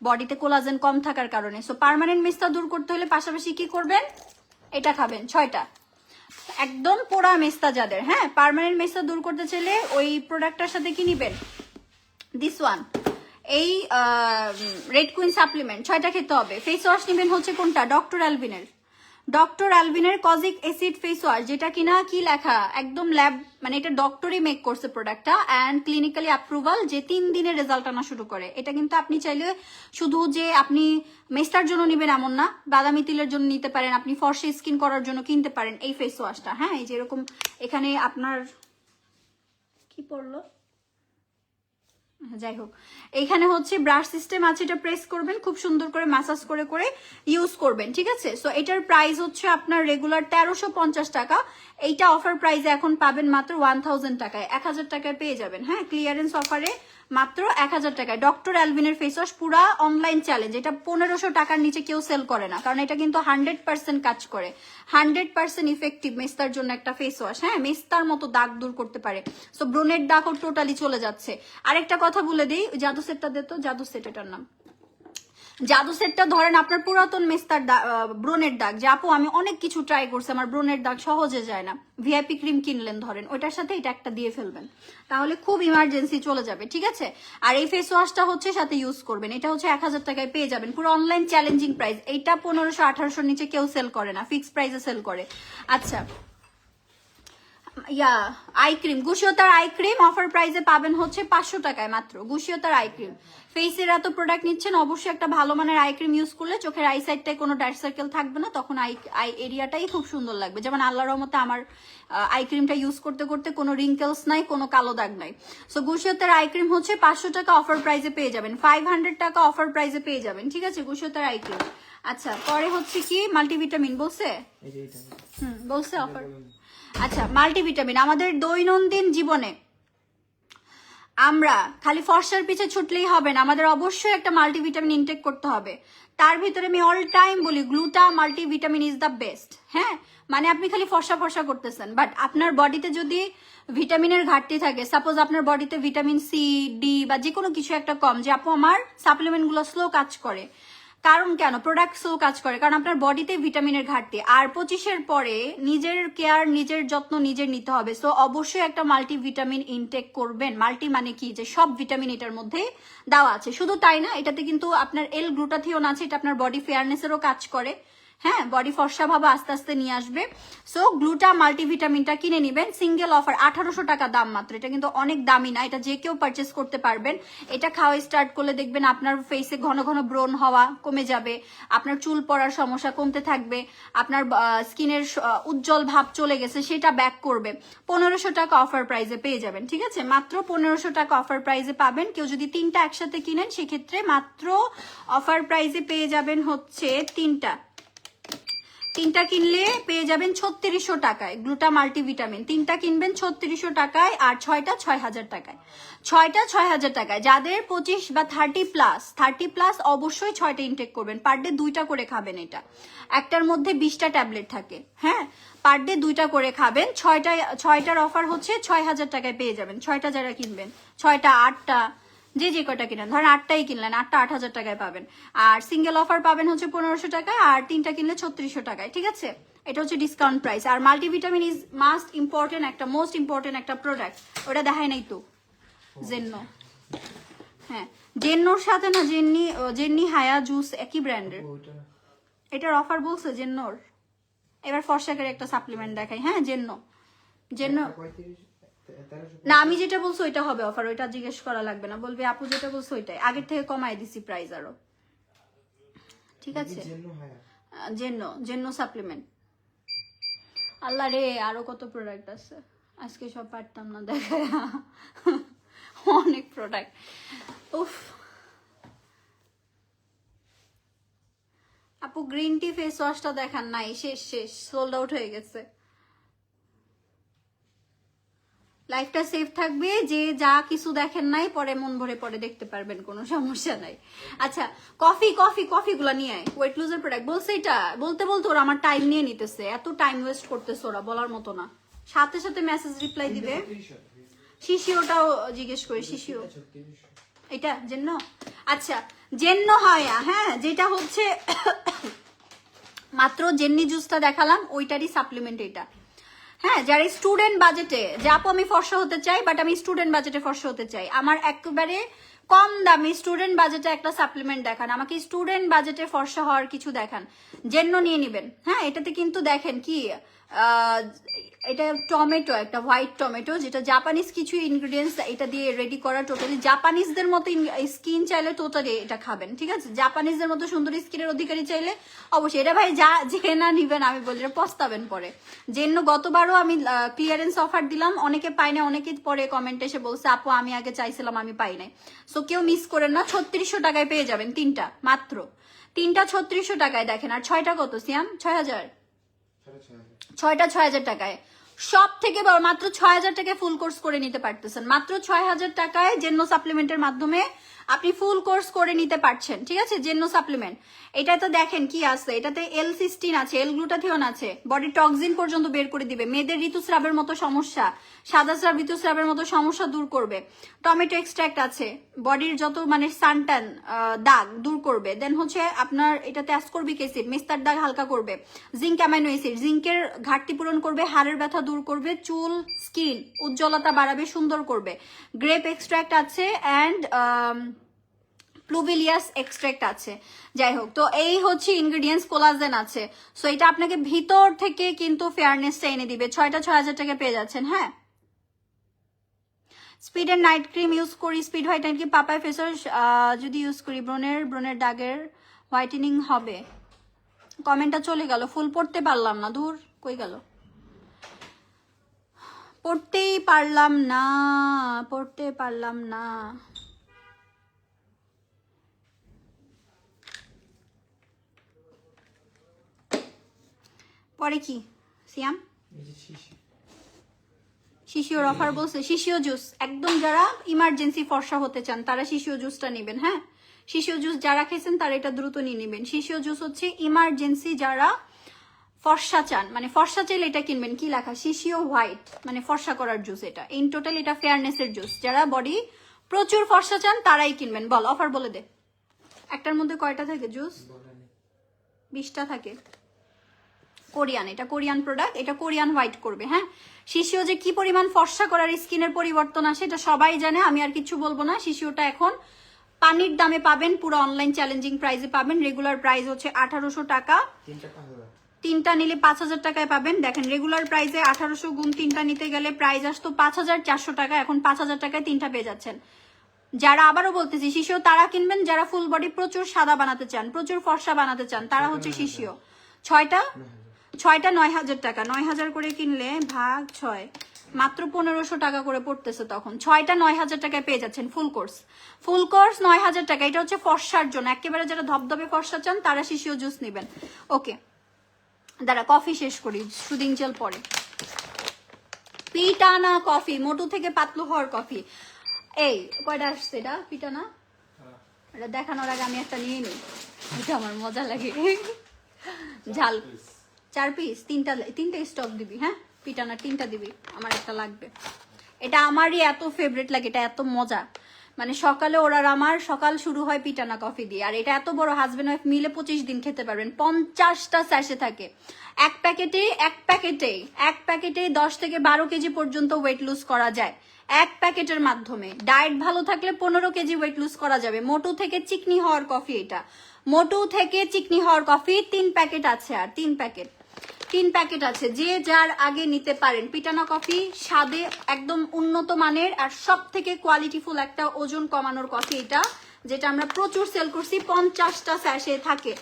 [SPEAKER 1] বডিতে কোলাজেন কম থাকার কারণে। সো পার্মানেন্ট মেস্তা দূর করতে হলে পাশাপাশি কি করবেন, এটা খাবেন 6টা একদম পোড়া মেস্তা যাদের। হ্যাঁ, পার্মানেন্ট মেস্তা দূর করতে চাইলে ওই প্রোডাক্টটার সাথে কি নিবেন, দিস ওয়ান, এই রেড কুইন সাপ্লিমেন্ট 6টা খেতে হবে। ফেস ওয়াশ নিবেন হচ্ছে কোনটা, ডক্টর অ্যালভিনের কজিক অ্যাসিড ফেস ওয়াশ, যেটা কিনা কি লেখা, একদম ল্যাব, মানে এটা ডক্টরই মেক করছে প্রোডাক্টটা, অ্যান্ড ক্লিনিক্যালি অ্যাপ্রুভাল, যে 3 দিনের রেজাল্ট আনা শুরু করে। এটা কিন্তু আপনি চাইলে শুধু যে আপনি মেস্টার জন্য নিবেন এমন না, বাদামি তিলের জন্য নিতে পারেন, আপনি ফর্সা স্কিন করার জন্য কিনতে পারেন এই ফেস ওয়াশটা। হ্যাঁ, এই যে এরকম এখানে আপনার কি পড়লো, যাই হোক, এইখানে হচ্ছে ব্রাশ সিস্টেম আছে, এটা প্রেস করবেন, খুব সুন্দর করে ম্যাসাজ করে ইউজ করবেন, ঠিক আছে? সো এটার প্রাইস হচ্ছে আপনার রেগুলার 1350 টাকা, এইটা অফার প্রাইসে এখন পাবেন মাত্র 1000 টাকায়, 1000 টাকায় পেয়ে যাবেন। হ্যাঁ, ক্লিয়ারেন্স অফারে মাত্র 1000 টাকায় ডক্টর অ্যালভিনের ফেস ওয়াশ, পুরা অনলাইন চ্যালেঞ্জ। এটা 1500 টাকার নিচে কেউ সেল করে না, কারণ এটা কিন্তু 100% কাজ করে, 100% ইফেক্টিভ মেস্তার জন্য একটা ফেস ওয়াশ। হ্যাঁ, মেস্তার মতো দাগ দূর করতে পারে। সো ব্রনের দাগও টোটালি চলে যাচ্ছে। আরেকটা কথা বলে দিই, জাদু সেটটা দে তো, জাদু সেট এটার নাম। জাদু সেটটা ধরেন আপনার পুরাতন মেস্তার ব্রনের দাগ, যে আপু আমি অনেক কিছু ট্রাই করছি, আমার ব্রনের দাগ সহজে যায় না, ভিআইপি ক্রিম কিনলেন ধরেন, ওইটার সাথে এটা একটা দিয়ে ফেলবেন, তাহলে খুব ইমার্জেন্সি চলে যাবে, ঠিক আছে? আর এই ফেস ওয়াশটা হচ্ছে সাথে ইউজ করবেন, এটা হচ্ছে 1000 টাকায় পেয়ে যাবেন, পুরো অনলাইন চ্যালেঞ্জিং প্রাইস। এইটা 1500-1800 নিচে কেউ সেল করে না, ফিক্স প্রাইসে সেল করে। আচ্ছা, আই ক্রিম, গুশিয়তার আই ক্রিম অফার প্রাইসে পাবেন হচ্ছে 500 টাকায় মাত্র। গুশিয়তার আই ক্রিম, ফেসের এত প্রোডাক্ট নিচ্ছেন, অবশ্যই একটা ভালো মানের আই ক্রিম ইউজ করলে চোখের আই সাইডটায় কোনো ডার্ক সার্কেল থাকবে না, তখন আই এরিয়াটাই খুব সুন্দর লাগবে। যেমন আল্লাহর রহমতে আমার আই ক্রিমটা ইউজ করতে করতে কোনো রিঙ্কেলস নাই, কোনো কালো দাগ নাই। সো গুশিয়তার আই ক্রিম হচ্ছে 500 টাকা অফার প্রাইসে পেয়ে যাবেন, 500 টাকা অফার প্রাইসে পেয়ে যাবেন, ঠিক আছে গুশিয়তার আই ক্রিম। আচ্ছা, পরে হচ্ছে কি মাল্টিভিটামিন বলছে, বলছে অফার। আচ্ছা, মাল্টিভিটামিন আমাদের দৈনন্দিন জীবনে আমরা খালি ফর্সার পিছে ছুটলেই হবে না, আমাদের অবশ্যই একটা মাল্টিভিটামিন ইনটেক করতে হবে। তার ভিতরে আমি অল টাইম বলি গ্লুটা মাল্টিভিটামিন ইজ দ্য বেস্ট। হ্যাঁ, মানে আপনি খালি ফর্সা ফর্সা করতেছেন, বাট আপনার বডিতে যদি ভিটামিনের ঘাটতি থাকে, সাপোজ আপনার বডিতে ভিটামিন সি, ডি বা যে কোনো কিছু একটা কম, যে আপু আমার সাপ্লিমেন্ট গুলো স্লো কাজ করে, কারণ কেন প্রোডাক্ট স্লো কাজ করে, কারণ আপনার বডিতে ভিটামিনের ঘাটতি। আর 25-এর পরে নিজের কেয়ার, নিজের যত্ন নিজের নিতে হবে। সো অবশ্যই একটা মাল্টিভিটামিন ইনটেক করবেন। মাল্টি মানে কি, যে সব ভিটামিন এটার মধ্যে দেওয়া আছে। শুধু তাই না, এটাতে কিন্তু আপনার এল গ্লুটাথিওন আছে, এটা আপনার বডি ফেয়ারনেসেরও কাজ করে। হ্যাঁ, বডি ফর্সা ভাবে আস্তে আস্তে নিয়ে আসবে। সো গ্লুটা মাল্টিভিটামিনটা কিনে নিবেন, সিঙ্গেল অফার 1800 টাকা দাম মাত্র। এটা কিন্তু অনেক দামি না, এটা যে কেউ পারচেস করতে পারবেন। এটা খাওয়া স্টার্ট করলে দেখবেন আপনার ফেসে ঘন ঘন ব্রণ হওয়া কমে যাবে, আপনার চুল পড়ার সমস্যা কমতে থাকবে, আপনার স্কিনের উজ্জ্বল ভাব চলে গেছে সেটা ব্যাক করবে। 1500 টাকা অফার প্রাইসে পেয়ে যাবেন, ঠিক আছে, মাত্র 1500 টাকা অফার প্রাইসে পাবেন। কেউ যদি 3টা একসাথে কিনেন সেক্ষেত্রে মাত্র অফার প্রাইসে পেয়ে যাবেন হচ্ছে 3টা কিনলে পেয়ে যাবেন 3600 টাকায় গ্লুটা মাল্টিভিটামিন। 3টা কিনবেন 3600 টাকায়, আর 6টা 6000 টাকায়। 6টা 6000 টাকায়। যাদের 25 বা 30 প্লাস অবশ্যই 6টা ইনটেক করবেন। পার ডে 2টা করে খাবেন। এটা একটার মধ্যে 20টা ট্যাবলেট থাকে। হ্যাঁ, পার ডে 2টা করে খাবেন। 6টার অফার হচ্ছে 6000 টাকায় পেয়ে যাবেন। 6টা যারা কিনবেন, 6টা 8টা যে যে কটা কিনেন, ধরেন 8টাই কিনলেন, 8টা 8000 টাকায় পাবেন। আর সিঙ্গেল অফার পাবেন হচ্ছে 1500 টাকায়, আর 3টা কিনলে 3600 টাকায়, ঠিক আছে। এটা হচ্ছে ডিসকাউন্ট প্রাইস। আর মাল্টিভিটামিন ইজ মাস্ট ইম্পর্টেন্ট, একটা মোস্ট ইম্পর্টেন্ট একটা প্রোডাক্ট। ওটা দেখায় নাই তো জেন্নো। হ্যাঁ, জেন্নোর সাথে না জেন্নি হায়া জুস একই ব্র্যান্ডের। এটার অফার বলছে জেন্নোর। এবার ফর্সাকের একটা সাপ্লিমেন্ট দেখাই। হ্যাঁ, জেন্নো না, আমি যেটা বলছি ওইটা হবে অফার, ওইটা জিজ্ঞেস করা লাগবে না, বলবে আপু যেটা বলছো ওইটাই, আগের থেকে কমাই দিছি প্রাইস আরো, ঠিক আছে। জেন্নো সাপ্লিমেন্ট। আল্লাহ রে, আরো কত প্রোডাক্ট আছে, আজকে সব পারতাম না দেখায়, অনেক প্রোডাক্ট। উফ আপু, গ্রিন টি ফেস ওয়াশটা দেখান নাই, শেষ সোল্ড আউট হয়ে গেছে। লাইফটা সেফ থাকবে, যে যা কিছু দেখেন নাই পরে মন ভরে পরে দেখতে পারবেন, কোনো সমস্যা নাই। আচ্ছা, কফিগুলো নিয়ে আয়, ওয়েট লুজার প্রোডাক্ট বলছে। এটা বলতে ওরা আমার টাইম নিয়ে নিতেছে, এত টাইম ওয়েস্ট করতেছে ওরা, বলার মতো না। সাথে সাথে মেসেজ রিপ্লাই দিবে। শিশিওটাও জিজ্ঞেস করি, শিশিও এটা জেন্ন। আচ্ছা, জেন্ন হয়, হ্যাঁ, যেটা হচ্ছে মাত্র জেন্নি জুসটা দেখালাম ওইটারই সাপ্লিমেন্ট এটা। হ্যাঁ, যারা স্টুডেন্ট বাজেটে, যে আপু আমি ফর্সা হতে চাই বাট আমি স্টুডেন্ট বাজেটে ফর্সা হতে চাই, আমার একেবারে কম দামি স্টুডেন্ট বাজেটে একটা সাপ্লিমেন্ট দেখান, আমাকে স্টুডেন্ট বাজেটে ফর্সা হওয়ার কিছু দেখান, জেন্নো নিয়ে নিবেন। হ্যাঁ, এটাতে কিন্তু দেখেন কি, এটা টমেটো, একটা হোয়াইট টমেটো, যেটা জাপানিজ কিছু ইনগ্রিডিয়েন্টস এটা দিয়ে রেডি করা, টোটালি জাপানিজদের মতো স্কিন চাইলে টোটালি এটা খাবেন, ঠিক আছে। জাপানিজদের মতো সুন্দর স্কিনের অধিকারী চাইলে অবশ্যই এটা ভাই যে না নিবেন, আমি বলি পস্তাবেন পরে। জন্য গতবারও আমি ক্লিয়ারেন্স অফার দিলাম, অনেকে পাই না, অনেকে পরে কমেন্টে এসে বলছে আপু আমি আগে চাইছিলাম আমি পাই নাই। সো কেউ মিস করেন না, 3600 টাকায় পেয়ে যাবেন 3টা, মাত্র 3টা 3600 টাকায়। দেখেন, আর 6টা কত সিয়াম? 6000। 6টা 6000 টাকায়। সব থেকে বড়, মাত্র 6000 টাকায় ফুল কোর্স করে নিতে পারতেছেন, মাত্র 6000 টাকায় জেন্নো সাপ্লিমেন্টের মাধ্যমে আপনি ফুল কোর্স করে নিতে পারছেন, ঠিক আছে। জেন্নো সাপ্লিমেন্ট, এটা তো দেখেন কি আছে, এটাতে L-সিস্টিন আছে, L-গ্লুটাথিওন আছে, বডি টক্সিন পর্যন্ত বের করে দিবে, মেয়েদের ঋতুস্রাবের মতো সমস্যা, সাদা স্রাব, ঋতুস্রাবের মতো সমস্যা দূর করবে। টমেটো এক্সট্রাক্ট আছে, বডির যত মানে সানটান দাগ দূর করবে। দেন হচ্ছে আপনার এটাতে অ্যাসকর্বিক অ্যাসিড, মেস্তার দাগ হালকা করবে। জিঙ্ক অ্যামাইনো অ্যাসিড, জিঙ্কের ঘাটতি পূরণ করবে, হাড়ের ব্যথা দূর করবে, চুল স্কিন উজ্জ্বলতা বাড়াবে, সুন্দর করবে। গ্রেপ এক্সট্রাক্ট আছে, অ্যান্ড প্লুভিলিয়াস এক্সট্রাক্ট আছে। যাই হোক, তো এই হচ্ছে ইনগ্রেডিয়েন্টস, কোলাজেন আছে। সো এটা আপনাকে ভিতর থেকে কিন্তু ফেয়ারনেসটা এনে দিবে। 6টা 6000 টাকা পেয়ে যাচ্ছেন। হ্যাঁ, স্পিডের নাইট ক্রিম ইউজ করি, স্পিড হোয়াইটেনিং কি পাপায় ফেস ওয়াশ যদি ইউজ করি ব্রণের দাগের হোয়াইটেনিং হবে? কমেন্টটা চলে গেল, ফুল পড়তে পারলাম না, দূর কই গেল, পড়তে পারলাম না। পরে কি সিয়াম? শিশিওর অফার বলছে, শিশিও জুস একদম, যারা ইমার্জেন্সি ফর্সা হতে চান তারা শিশিও জুসটা নেবেন। হ্যাঁ, শিশিও জুস যারা খেয়েছেন তারা এটা দ্রুত নিয়ে নেবেন। শিশিও জুস হচ্ছে ইমার্জেন্সি যারা ফর্সা চান, মানে ফর্সা চাইলে এটা কিনবেন। কি লেখা? শিশিও হোয়াইট, মানে ফর্সা করার জুস। এটা ইন টোটাল এটা ফেয়ারনেসের জুস। যারা বডি প্রচুর ফর্সা চান তারাই কিনবেন। বল অফার বলে দে। একটার মধ্যে কয়টা থাকে জুস? 20টা থাকে। কোরিয়ান, এটা কোরিয়ান প্রোডাক্ট, এটা কোরিয়ান হোয়াইট করবে। হ্যাঁ, শিশিও যে কি পরিমাণ ফর্সা করার স্কিনের পরিবর্তন আসে এটা সবাই জানে, আমি আর কিছু বলবো না। শিশিওটা এখন পানির দামে পাবেন, পুরো অনলাইন চ্যালেঞ্জিং প্রাইসে পাবেন। রেগুলার প্রাইস হচ্ছে 1800 টাকা, তিনটা নিলে 5000 টাকায় পাবেন। দেখেন রেগুলার প্রাইসে 1800 গুণ 3টা নিতে গেলে প্রাইস আসতো 5400 টাকা, এখন 5000 টাকায় 3টা পেয়ে যাচ্ছেন। যারা, আবারও বলতেছি, শিশিও তারা কিনবেন যারা ফুল বডি প্রচুর সাদা বানাতে চান, প্রচুর ফর্সা বানাতে চান, তারা হচ্ছে শিশিও। 6টা 9000 টাকা, 9000 করে কিনলে ভাগ 6 মাত্র 1500 টাকা করে পড়তেছে। তখন 6টা 9000 টাকায় পেয়ে যাচ্ছেন ফুল কোর্স 9000 টাকা। এটা হচ্ছে ফর্সার জন্য, একেবারে যারা ধবধবে ফর্সা চান তারা শিশিও জুস নেবেন। ওকে দাঁড়া, কফি শেষ করি, সুদিন জেল পরে। পিটানা কফি, মোটু থেকে পাতলু হওয়ার কফি। এই কয়টা আসছে এটা? পিটানা এটা দেখানোর আগে আমি একটা নিয়ে নিই, এটা আমার মজা লাগে। ঝাল 4 পিস, তিনটা স্টক দিবি। হ্যাঁ, পিটানা 3টা দিবি, আমার একটা লাগবে। এটা আমারই এত ফেভারিট লাগে, এটা এত মজা। মানে সকালে ওরা, আমার সকাল শুরু হয় পিটানা কফি দিয়ে। আর এটা এত বড়, হাজবেন্ড ওয়াইফ মিলে 25 দিন খেতে পারবেন। 50টা স্যাশে থাকে এক প্যাকেটে 10 থেকে 12 কেজি পর্যন্ত ওয়েট লুজ করা যায় এক প্যাকেটের মাধ্যমে। ডায়েট ভালো থাকলে 15 কেজি ওয়েট লুজ করা যাবে। মোটু থেকে চিকনি হওয়ার কফি, এটা মোটু থেকে চিকনি হওয়ার কফি 3 প্যাকেট আছে, আর 3 প্যাকেট আছে, যে যার আগে নিতে পারেন। পিটানা কফি স্বাদে একদম উন্নত মানের, আর সব থেকে কোয়ালিটিফুল একটা ওজন কমানোর কফি এটা, যেটা আমরা প্রচুর সেল করছি। 50টা স্যাশে থাকে,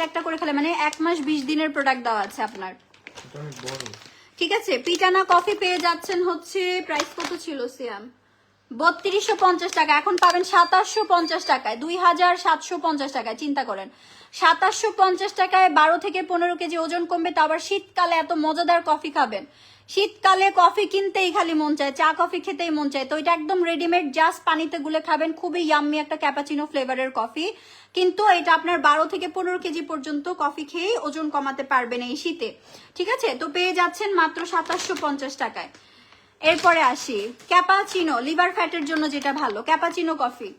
[SPEAKER 1] একটা করে খেলে, মানে 1 মাস 20 দিনের প্রোডাক্ট দেওয়া আছে আপনার। ঠিক আছে, পিটানা কফি পেয়ে যাচ্ছেন হচ্ছে, প্রাইস কত ছিল সিয়াম? 3250 টাকা, এখন পাবেন 2750 টাকায়, 2750 টাকায়। চিন্তা করেন, 2750 টাকায় 12 থেকে 15 কেজি ওজন কমবে। তা আবার শীতকালে এত মজাদার কফি খাবেন। শীতকালে কফি কিনতেই খালি মন চায়, চা কফি খেতেই মন চায়। তো এটা একদম রেডিমেড, জাস্ট পানিতে গুলে খাবেন। খুবই ইয়াম্মি একটা ক্যাপাচিনো ফ্লেভারের কফি, কিন্তু এটা আপনার 12 থেকে 15 কেজি পর্যন্ত কফি খেয়েই ওজন কমাতে পারবেন এই শীতে। ঠিক আছে, তো পেয়ে যাচ্ছেন মাত্র 2750 টাকায়। এরপরে আসি ক্যাপাচিনো, লিভার ফ্যাটের জন্য যেটা ভালো। ক্যাপাচিনো কফি,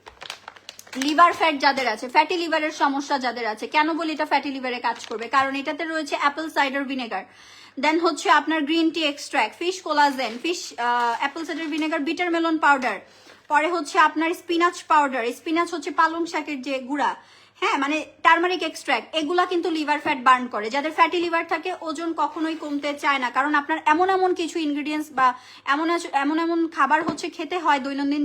[SPEAKER 1] লিভার ফ্যাট যাদের আছে, ফ্যাটি লিভারের সমস্যা যাদের আছে। কেন বলি এটা ফ্যাটি লিভারে কাজ করবে? কারণ এটাতে রয়েছে অ্যাপেল সাইডার ভিনেগার, দেন হচ্ছে আপনার green tea extract, fish collagen, apple cider vinegar, bitter melon powder, পরে হচ্ছে আপনার স্পিনাচ পাউডার। স্পিনাচ হচ্ছে পালং শাকের যে গুঁড়া, হ্যাঁ, মানে টার্মারিক এক্সট্রাক্ট। এগুলা কিন্তু লিভার ফ্যাট বার্ন করে। যাদের ফ্যাটি লিভার থাকে ওজন কখনোই কমতে চায় না, কারণ আপনার এমন কিছু ইনগ্রিডিয়েন্টস বা এমন খাবার হচ্ছে খেতে হয় দৈনন্দিন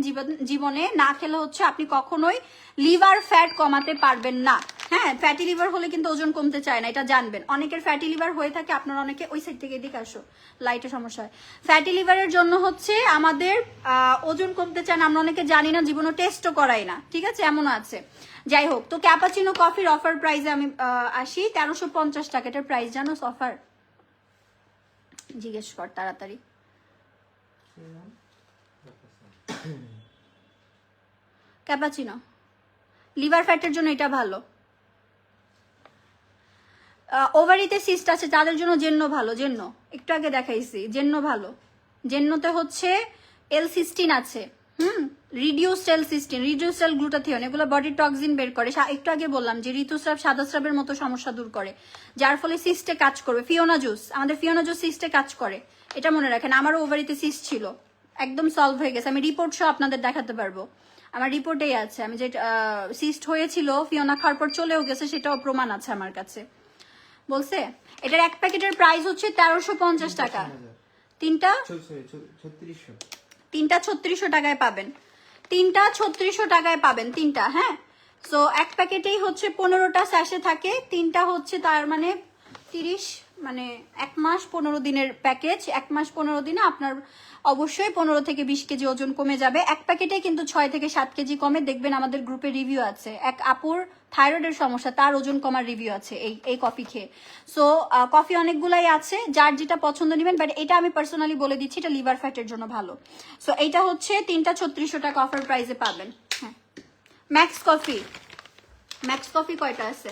[SPEAKER 1] জীবনে, না খেলে হচ্ছে আপনি কখনোই লিভার ফ্যাট কমাতে পারবেন না। হ্যাঁ, ফ্যাটি লিভার হলে কিন্তু ওজন কমতে চায় না, এটা জানবেন। অনেকের ফ্যাটি লিভার হয়ে থাকে, আপনার অনেকে ওই সাইড থেকে এদিকে আসো, লাইটের সমস্যা হয়। ফ্যাটি লিভারের জন্য হচ্ছে আমাদের ওজন কমতে চায় না, আমরা অনেকে জানি না, জীবনে টেস্টও করাই না। ঠিক আছে, এমনও আছে। যাই হোক, তো ক্যাপাচিনো কফির অফার প্রাইসে আমি আসি 1350 টাকা। এটার প্রাইস জানো? অফার জিজ্ঞেস কর তাড়াতাড়ি। ক্যাপাচিনো লিভার ফ্যাটের জন্য এটা ভালো। ওভারিতে সিস্ট আছে তাদের জন্য জেন্ন ভালো। জেন্ন একটু আগে দেখাইছি, জেন্ন ভালো। জেন্নোতে হচ্ছে L-সিস্টিন আছে, রিডিউসড L-সিস্টিন, রিডিউসড L-গ্লুটাথিয়ন, এগুলো বডির টক্সিন বের করে। একটু আগে বললাম যে ঋতুস্রাব, সাদা স্রাবের মতো সমস্যা দূর করে, যার ফলে সিস্টে কাজ করবে। ফিওনা জুস, আমাদের ফিওনা জুস সিস্টে কাজ করে, এটা মনে রাখেন। আমারও ওভারিতে সিস্ট ছিল, একদম সলভ হয়ে গেছে, আমি রিপোর্ট সহ আপনাদের দেখাতে পারবো। আমার রিপোর্টেই আছে, আমি যে সিস্ট হয়েছিল ফিওনা খাওয়ার পর চলেও গেছে, সেটাও প্রমাণ আছে আমার কাছে। বলছে এটার এক প্যাকেটের প্রাইস হচ্ছে 1350 টাকা। তিনটা 3600 টাকায় পাবেন, তিনটা 3600 টাকায় পাবেন তিনটা। হ্যাঁ, সো এক প্যাকেটেই হচ্ছে 15টা স্যাশে থাকে, তিনটা হচ্ছে তার মানে 30, মানে 1 মাস 15 দিনের প্যাকেজ। 1 মাস 15 দিনে আপনার অবশ্যই 15 থেকে 20 কেজি ওজন কমে যাবে। এক প্যাকেটে কিন্তু 6 থেকে 7 কেজি কমে। দেখবেন আমাদের গ্রুপে রিভিউ আছে, এক আপুর থাইরয়েডের সমস্যা, তার ওজন কমার রিভিউ আছে এই কফি খেয়ে। সো কফি অনেকগুলাই আছে, যার যেটা পছন্দ নেবেন, বাট এটা আমি পার্সোনালি বলে দিচ্ছি এটা লিভার ফ্যাটের জন্য ভালো। সো এইটা হচ্ছে তিনটা 3600 টাকা অফার প্রাইসে পাবেন। হ্যাঁ, ম্যাক্স কফি, ম্যাক্স কফি কয়টা আছে?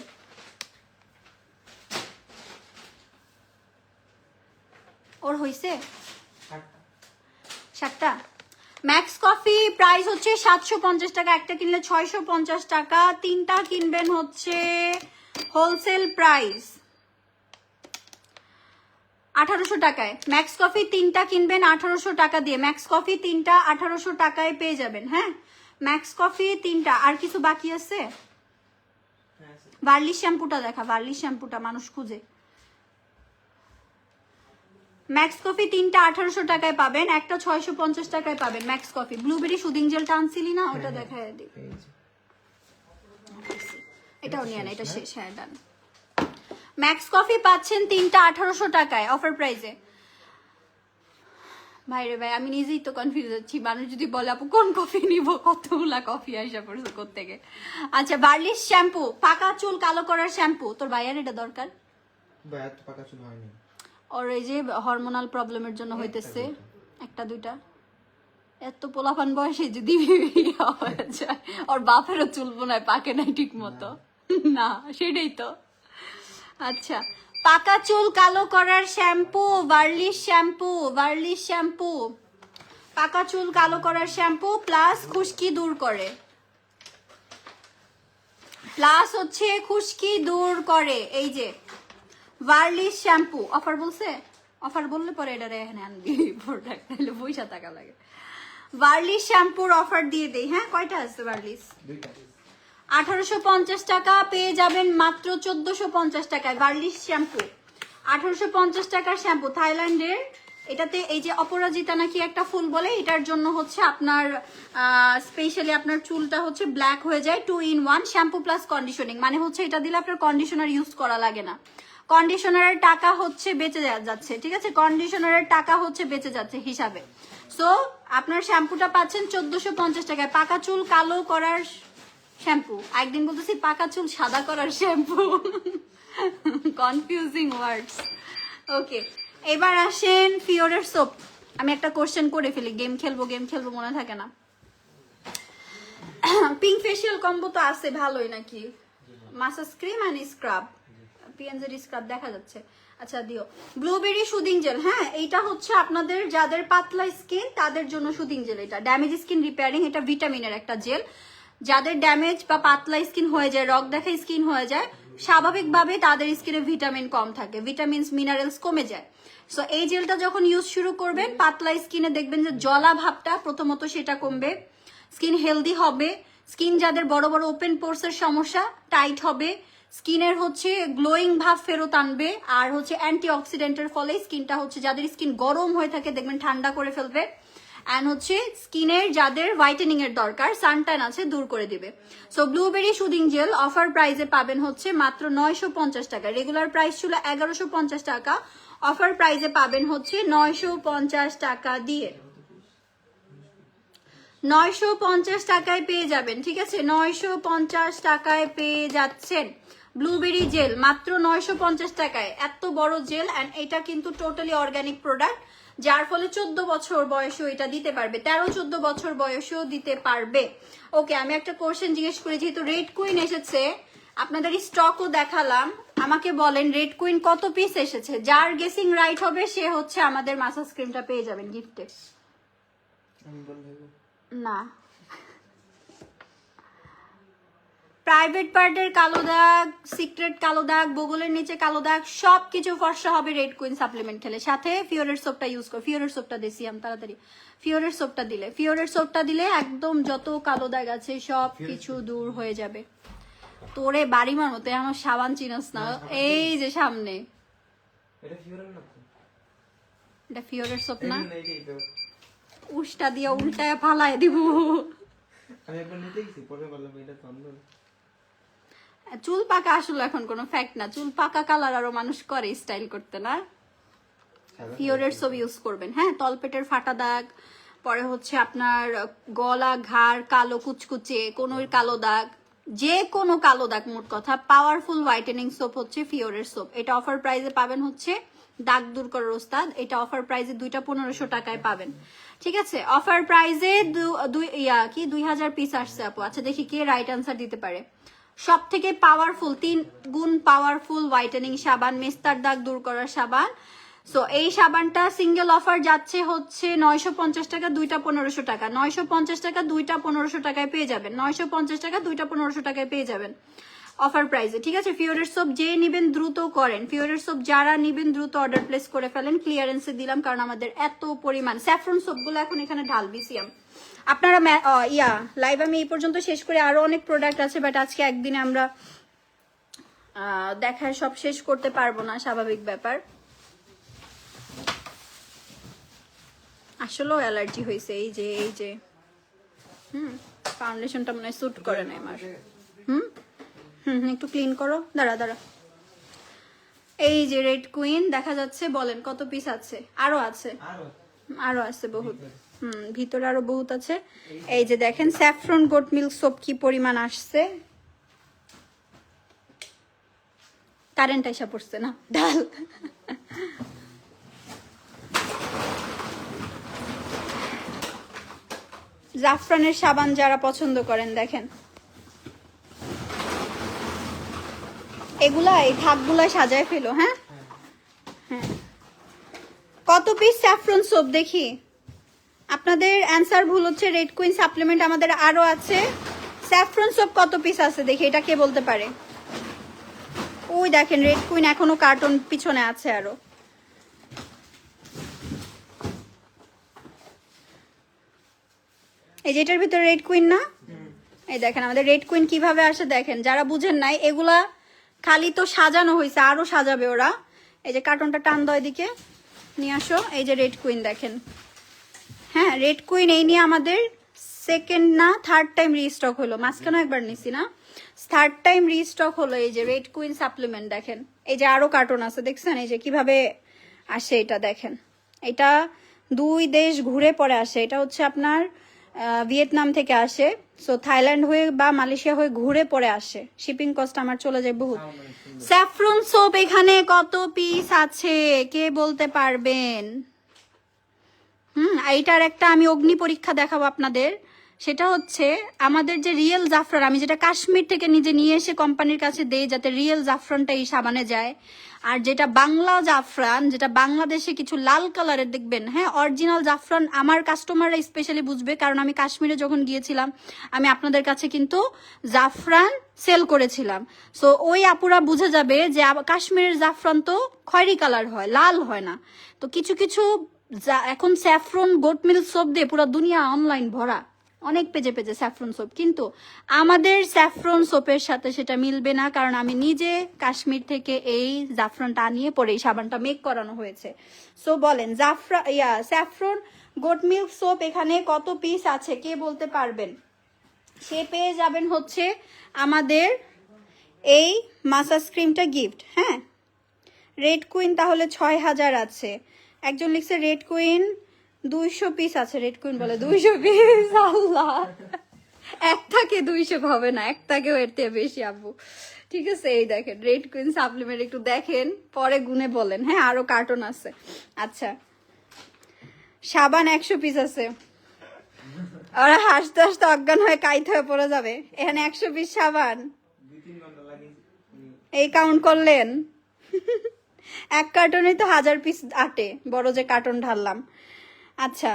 [SPEAKER 1] ওর হইছে 7টা। ম্যাক্স কফি প্রাইস হচ্ছে 750 টাকা, একটা কিনলে 650 টাকা, তিনটা কিনবেন হচ্ছে হোলসেল প্রাইস 1800 টাকায়। ম্যাক্স কফি তিনটা কিনবেন 1800 টাকা দিয়ে, ম্যাক্স কফি তিনটা 1800 টাকায় পেয়ে যাবেন। হ্যাঁ, ম্যাক্স কফি তিনটা। আর কিছু বাকি আছে? বার্লি শ্যাম্পুটা দেখা, বার্লি শ্যাম্পুটা মানুষ খুঁজে। ম্যাক্স কফি তিনটা 1800 টাকায় পাবেন, একটা 650 টাকায় পাবেন ম্যাক্স কফি। ব্লুবেরি সুদিং জেলটা আনছিলি না, ওটা দেখায় দিই। এটাও নিয়ে না, এটা শেষ। হ্যাঁ, ডান। ম্যাক্স কফি পাচ্ছেন তিনটা 1800 টাকায় অফার প্রাইসে। ভাইরে ভাই, আমি নিজেই তো কনফিউজ হচ্ছি, মানুষ যদি বলে আপু কোন কফি নিব, কতগুলা কফি আসা পড়ছে কোত্থেকে। আচ্ছা, বার্লিশ শ্যাম্পু, পাকা চুল কালো করার শ্যাম্পু। তোর ভাইয়ার এটা দরকার?
[SPEAKER 2] ভাইয়ার তো পাকা চুল হয়নি,
[SPEAKER 1] ওর এই যে হরমোনাল প্রবলেমের জন্য হইতেছে, একটা দুইটা। এত পোলাপান বয়সে যদি হয়ে যায়, ওর বাপেরও চুল বোনায় পাকে নাই ঠিক মতো। না, সেটাই তো। আচ্ছা, পাকা চুল কালো করার শ্যাম্পু, বার্লিশ শ্যাম্পু, বার্লিশ শ্যাম্পু, পাকা চুল কালো করার শ্যাম্পু প্লাস খুশকি দূর করে, প্লাস হচ্ছে খুশকি দূর করে। এই যে বার্লিশ শ্যাম্পু অফার বলছে, অফার বললে পরে এটা এখানে আনবি প্রোডাক্ট, তাহলে পয়সা টাকা লাগে। বার্লিশ শ্যাম্পুর অফার দিয়ে দেই। হ্যাঁ, কয়টা আছে বার্লিশ? 1850 টাকা পেয়ে যাবেন মাত্র 1450 টাকায় বার্লিশ শ্যাম্পু। 1850 টাকার শ্যাম্পু, থাইল্যান্ডের। এটাতে এই যে অপরাজিতা নাকি একটা ফুল বলে, এটার জন্য হচ্ছে আপনার স্পেশালি আপনার চুলটা হচ্ছে ব্ল্যাক হয়ে যায়। 2 in 1 শ্যাম্পু প্লাস কন্ডিশনিং, মানে হচ্ছে এটা দিলে আপনার কন্ডিশনার ইউজ করা লাগে না। কন্ডিশনারের টাকা হচ্ছে বেঁচে যাচ্ছে, ঠিক আছে, কন্ডিশনারের টাকা হচ্ছে বেঁচে যাচ্ছে হিসাবে। সো আপনার শ্যাম্পুটা পাচ্ছেন 1450 টাকায়, পাকা চুল কালো করার শ্যাম্পু। একদিন বলতেছি পাকা চুল সাদা করার শ্যাম্পু, কনফিউজিং ওয়ার্ডস। ওকে, এবার আসেন ফিওরের সোপ। আমি একটা কোশ্চেন করে ফেলি, গেম খেলবো মনে থাকে না। পিঙ্ক ফেশিয়াল কম্বো তো আছে ভালোই নাকি? Massage cream and scrub, PNZ scrub দেখা যাচ্ছে। আচ্ছা দিও। ব্লুবেরি সুদিং জেল, হ্যাঁ এইটা হচ্ছে আপনাদের যাদের পাতলা স্কিন তাদের জন্য সুদিং জেল। এটা ড্যামেজ স্কিন রিপেয়ারিং, এটা ভিটামিনের একটা জেল। যাদের ড্যামেজ বা পাতলা স্কিন হয়ে যায়, রক দেখা স্কিন হয়ে যায়, স্বাভাবিকভাবে তাদের স্কিনে ভিটামিন কম থাকে, ভিটামিনস মিনারেলস কমে যায়। সো এই জেলটা যখন ইউজ শুরু করবেন, পাতলা স্কিনে দেখবেন যে জলা ভাবটা প্রথমত সেটা কমবে, স্কিন হেলদি হবে। স্কিন যাদের বড় বড় ওপেন পোর্সের সমস্যা, টাইট হবে, স্কিনের হচ্ছে গ্লোয়িং ভাব ফেরত আনবে। আর হচ্ছে অ্যান্টি অক্সিডেন্টের ফলে স্কিনটা হচ্ছে, যাদের স্কিন গরম হয়ে থাকে দেখবেন ঠান্ডা করে ফেলবে। অ্যান্ড হচ্ছে স্কিনের যাদের হোয়াইটেনিং এর দরকার, সানটান আছে, দূর করে দিবে। So blueberry soothing jail offer প্রাইসে পাবেন হচ্ছে মাত্র 950 টাকা। রেগুলার প্রাইস ছিল 1150 টাকা, অফার প্রাইসে পাবেন হচ্ছে 950 টাকা দিয়ে। 950 টাকায় পেয়ে যাবেন, ঠিক আছে, 950 টাকায় পেয়ে যাচ্ছেন ব্লুবেরি জেল মাত্র 950 টাকায়। এত বড় জেল, অ্যান্ড এটা কিন্তু টোটালি অর্গানিক প্রোডাক্ট, যার ফলে 14 বছর বয়সেও এটা দিতে পারবে, 13-14 বছর বয়সেও দিতে পারবে। ওকে, আমি একটা কোশ্চেন জিজ্ঞেস করি, যেহেতু রেড কুইন এসেছে, আপনাদের স্টকও দেখালাম, আমাকে বলেন রেড কুইন কত পিস এসেছে? যার গেসিং রাইট হবে সে হচ্ছে আমাদের মাসাজ ক্রিমটা পেয়ে যাবেন গিফটে। না, প্রাইভেট পার্টের কালো দাগ, সিক্রেট কালো দাগ, বগলের নিচে কালো দাগ, সবকিছু ফর্সা হবে রেড কুইন সাপ্লিমেন্ট খেলে। সাথে ফিওরের সোপটা ইউজ কর, ফিওরের সোপটা দিছি আমি তাড়াতাড়ি। ফিওরের সোপটা দিলে একদম যত কালো দাগ আছে সব কিছু দূর হয়ে যাবে। তোরে বাড়ি মারো, তুই আমার সাবান চিনস না, এই যে সামনে।
[SPEAKER 2] এটা ফিওরের না তো?
[SPEAKER 1] এটা ফিওরের সোপ না?
[SPEAKER 2] এইটাই তো।
[SPEAKER 1] উষ্টা দিয়ে উল্টায় ফালায় দিব।
[SPEAKER 2] আমি একবার নিতে গেছি, পরে বললাম এটা তো অন্য।
[SPEAKER 1] চুল পাকা আসলে এখন কোনো ফ্যাক্ট না, চুল পাকা কালার আরো মানুষ করে স্টাইল করতে না। ফিওরের সোপ ইউজ করবেন। হ্যাঁ, তলপেটের ফাটা দাগ, পরে হচ্ছে আপনার গলা ঘাড় কালো কুচকুচে কোনোর কালো দাগ, যে কোনো কালো দাগ, মোট কথা পাওয়ারফুল হোয়াইটেনিং সোপ হচ্ছে ফিওরের সোপ। এটা অফার প্রাইসে পাবেন হচ্ছে দাগ দূর করার ওস্তাদ। এটা অফার প্রাইসে 2টা 1500 টাকায় পাবেন। ঠিক আছে, অফার প্রাইসে 2000 পিস আসছে আপু। আচ্ছা দেখি কে রাইট আনসার দিতে পারে। সব থেকে পাওয়ারফুল 3 গুণ পাওয়ারফুল হোয়াইটেনিং সাবান, মেস্তার দাগ দূর করার সাবান। সো এই সাবানটা সিঙ্গেল অফার যাচ্ছে হচ্ছে 950 টাকা, 2টা 1500 টাকা। 950 টাকা 2টা 1500 টাকায় পেয়ে যাবেন। 950 টাকা 2টা 1500 টাকায় পেয়ে যাবেন অফার প্রাইসে। ঠিক আছে, ফিওরের সোপ যে নিবেন দ্রুত করেন। ফিওরের সোপ যারা নিবেন দ্রুত অর্ডার প্লেস করে ফেলেন। ক্লিয়ারেন্সে দিলাম কারণ আমাদের এত পরিমাণ। স্যাফরন সোপগুলো এখন এখানে ঢালবি সিয়াম। আপনারা লাইভ আমি এই পর্যন্ত শেষ করে, আরো অনেক প্রোডাক্ট আছে, বাট আজকে একদিনে আমরা দেখায় সব শেষ করতে পারবো না, স্বাভাবিক ব্যাপার। আসলেও অ্যালার্জি হয়েছে, এই যে ফাউন্ডেশনটা মনে হয় স্যুট করে না আমার। একটু ক্লিন করো, দাঁড়া। এই যে রেড কুইন দেখা যাচ্ছে, বলেন কত পিস আছে? আরো আছে বহুত। ভিতরে আরো বহুত আছে। এই যে দেখেন স্যাফরন গোট মিল্ক সোপ কি পরিমাণ আসছে। কারেন্ট আইসা পড়ছে না, ডাল। জাফরানের সাবান যারা পছন্দ করেন দেখেন, এগুলা এই থাকগুলা সাজায় ফেলো। হ্যাঁ, কত পিস স্যাফরন সোপ দেখি? আপনাদের অ্যান্সার ভুল হচ্ছে। রেড কুইন সাপ্লিমেন্ট আমাদের আরো আছে। স্যাফরন সোপ কত পিস আছে দেখি, এটা কে বলতে পারে? ওই দেখেন রেড কুইন এখনো কার্টন পিছনে আছে আরো। এই যেটার ভিতরে রেড কুইন না, এই দেখেন আমাদের রেড কুইন কিভাবে আসে দেখেন। যারা বুঝেন নাই, এগুলা খালি তো সাজানো হয়েছে, আরো সাজাবে ওরা। এই যে কার্টনটা টান দাও, এদিকে নিয়ে আসো। এই যে রেড কুইন দেখেন। হ্যাঁ, রেড কুইন এই নিয়ে আমাদের সেকেন্ড না থার্ড টাইম রিস্টক হলো। মাঝখানে একবার নিছি না, থার্ড টাইম রিস্টক হলো। এই যে রেড কুইন সাপ্লিমেন্ট দেখেন, এই যে আরো কার্টন আছে দেখছেন, এই যে কিভাবে আসে এটা দেখেন। এটা 2 দেশ ঘুরে পরে আসে। এটা হচ্ছে আপনার ভিয়েতনাম থেকে আসে, সো থাইল্যান্ড হয়ে বা মালয়েশিয়া হয়ে ঘুরে পরে আসে। শিপিং কস্ট আমার চলে যায় বহুত। স্যাফরন সোপ এখানে কত পিস আছে কে বলতে পারবেন? এইটার একটা আমি অগ্নি পরীক্ষা দেখাবো আপনাদের। সেটা হচ্ছে আমাদের যে রিয়েল জাফরান, আমি যেটা কাশ্মীর থেকে নিজে নিয়ে এসে কোম্পানির কাছে দেই যাতে রিয়েল জাফরানটা এই সাবানে যায়, আর যেটা বাংলা জাফরান, যেটা বাংলাদেশে কিছু লাল কালারের দেখবেন, হ্যাঁ অরিজিনাল জাফরান আমার কাস্টমাররা স্পেশালি বুঝবে, কারণ আমি কাশ্মীরে যখন গিয়েছিলাম আমি আপনাদের কাছে কিন্তু জাফরান সেল করেছিলাম। সো ওই আপুরা বুঝে যাবে যে কাশ্মীরের জাফরান তো খয়েরি কালার হয়, লাল হয় না। তো কিছু এখন স্যাফরন গোট মিল্ক সোপ দিয়ে পুরো দুনিয়া অনলাইন ভরা, অনেক পেজে পেজে স্যাফরন সোপ, কিন্তু আমাদের স্যাফরন সোপের সাথে সেটা মিলবে না, কারণ আমি নিজে কাশ্মীর থেকে এই জাফরানটা আনিয়ে পরে এই সাবানটা মেক করানো হয়েছে। সো বলেন স্যাফরন গোট মিল্ক সোপ এখানে কত পিস আছে কে বলতে পারবেন? সে পেয়ে যাবেন হচ্ছে আমাদের এই মাসাজ ক্রিমটা গিফট। হ্যাঁ, রেড কুইন তাহলে 6000 আছে। একজন লিখছে রেড কুইন 200 পিস আছে। রেড কুইন বলে 200 পিস, আল্লাহ, একটাকে 200 হবে না, একটাকেও এর থেকে বেশি আব্বু। ঠিক আছে, এই দেখেন রেড কুইন সাপ্লিমেন্ট, একটু দেখেন পরে গুনে বলেন। হ্যাঁ, আরো কার্টন আছে। আচ্ছা, সাবান 100 পিস আছে। ওরা হাসতে হাসতে অজ্ঞান হয়ে কাইত হয়ে পড়ে যাবে। এখানে 100 পিস সাবান, এই কাউন্ট করলেন? এক কার্টনে তো 1000 পিস আটে, বড় যে কার্টন ঢাললাম। আচ্ছা,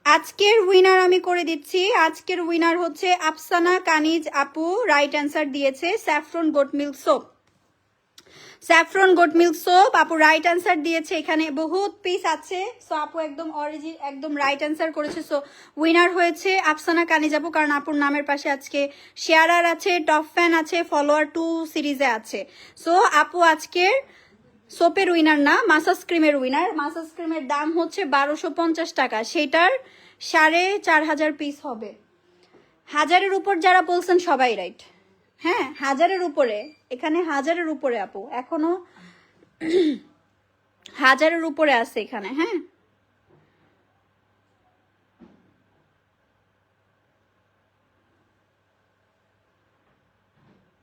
[SPEAKER 1] আজকের উইনার আমি করে দিচ্ছি। আজকের উইনার হচ্ছে আফসানা কানিজ আপু, রাইট অ্যান্সার দিয়েছে saffron goat milk soap. Saffron goat milk soap আপু রাইট অ্যান্সার দিয়েছে। এখানে বহুত পিস আছে, সো আপু একদম একদম রাইট অ্যান্সার করেছে। সো উইনার হয়েছে আফসানা কানিজ আপু, কারণ আপুর নামের পাশে আজকে শেয়ারার আছে, টপ ফ্যান আছে, ফলোয়ার 2 সিরিজে আছে। সো আপু আজকের সোপের উইনার না, মাসাজ ক্রিমের উইনার। মাসাজ ক্রিমের দাম হচ্ছে 1250 টাকা, সেটার 4500 পিস হবে। 1000-এর উপর যারা বলছেন সবাই রাইট। হ্যাঁ 1000-এর উপরে, এখানে 1000-এর উপরে আপু, এখনো 1000-এর উপরে আছে এখানে। হ্যাঁ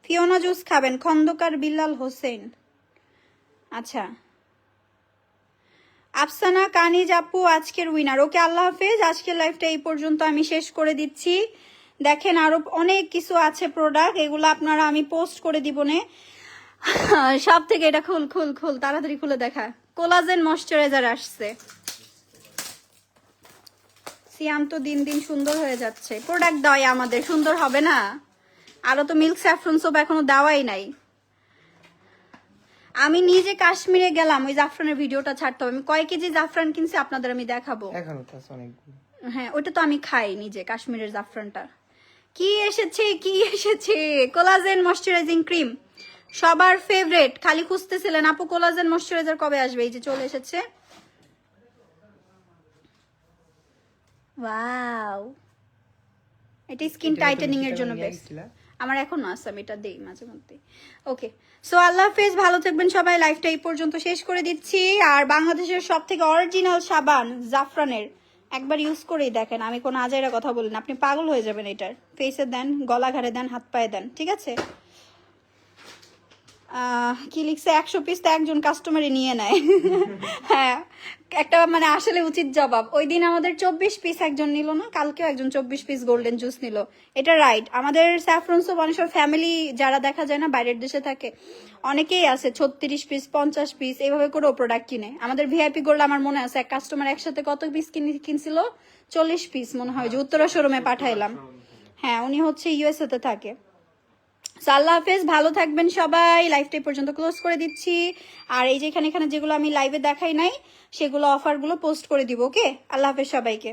[SPEAKER 1] ফিওনা জুস খাবেন, খন্দকার বিল্লাল হোসেন। আচ্ছা আফসানা কানিজ আপু আজকের উইনার। ওকে আল্লাহ হাফেজ, আজকের লাইফটা এই পর্যন্ত আমি শেষ করে দিচ্ছি। দেখেন আরো অনেক কিছু আছে প্রোডাক্ট, এগুলো আপনারা আমি পোস্ট করে দিব নে। সব থেকে এটা খুল খুল খুল তাড়াতাড়ি খুলে দেখা। কোলাজেন ময়শ্চারাইজার আসছে। সিয়াম তো দিন দিন সুন্দর হয়ে যাচ্ছে। প্রোডাক্ট দেওয়াই আমাদের সুন্দর হবে না? আরো তো মিল্ক স্যাফরন সোপ এখনো দেওয়াই নাই। আমি নিজে কাশ্মীরে গেলাম, ওই জাফরানের ভিডিওটা ছাড়তে হবে। আমি কয় কেজি জাফরান কিনছি আপনাদের আমি দেখাবো।
[SPEAKER 2] এখনো তো আছে অনেকগুলো।
[SPEAKER 1] হ্যাঁ ওইটা তো আমি খাই নিজে, কাশ্মীরের জাফরানটা। কি এসেছে কি এসেছে, কোলাজেন ময়শ্চারাইজিং ক্রিম, সবার ফেভারিট। খালি খুঁজতেছিলেন আপু কোলাজেন ময়শ্চারাইজার কবে আসবে, এই যে চলে এসেছে। ওয়াও, এটা স্কিন টাইটেনিং এর জন্য বেস্ট। আমার এখনো আছে, আমি এটা দেই মাঝে মধ্যে। ওকে সো আল্লাহ হাফেজ, ভালো থাকবেন সবাই। লাইফটা এই পর্যন্ত শেষ করে দিচ্ছি। আর বাংলাদেশের সব থেকে অরিজিনাল সাবান জাফরানের, একবার ইউজ করেই দেখেন। আমি কোনো আজাইরা কথা বলি না, আপনি পাগল হয়ে যাবেন। এটার ফেসে দেন, গলা ঘাড়ে দেন, হাত পায়ে দেন, ঠিক আছে। কি লিখছে 100 পিস তো একজন কাস্টমারই নিয়ে নেয়। হ্যাঁ একটা মানে আসলে উচিত জবাব। ওই দিন আমাদের 24 পিস একজন নিল না, কালকেও একজন 24 পিস গোল্ডেন জুস নিল। এটা রাইট। আমাদের স্যাফরন সোপ অনেক ফ্যামিলি যারা দেখা যায় না বাইরের দেশে থাকে, অনেকেই আছে 36 পিস 50 পিস এইভাবে করেও প্রোডাক্ট কিনে। আমাদের ভিআইপি গোল্ড আমার মনে আছে এক কাস্টমার একসাথে কত পিস কিনছিল, 40 পিস মনে হয়, যে উত্তরা শোরুমে পাঠাইলাম। হ্যাঁ উনি হচ্ছে ইউএসএ তে থাকে। আল্লাহ হাফেজ, ভালো থাকবেন সবাই। লাইভটা এই পর্যন্ত ক্লোজ করে দিচ্ছি। আর এই যে এখানে যেগুলো আমি লাইভে দেখাই নাই সেগুলো অফারগুলো পোস্ট করে দিব। ওকে আল্লাহ হাফেজ সবাইকে।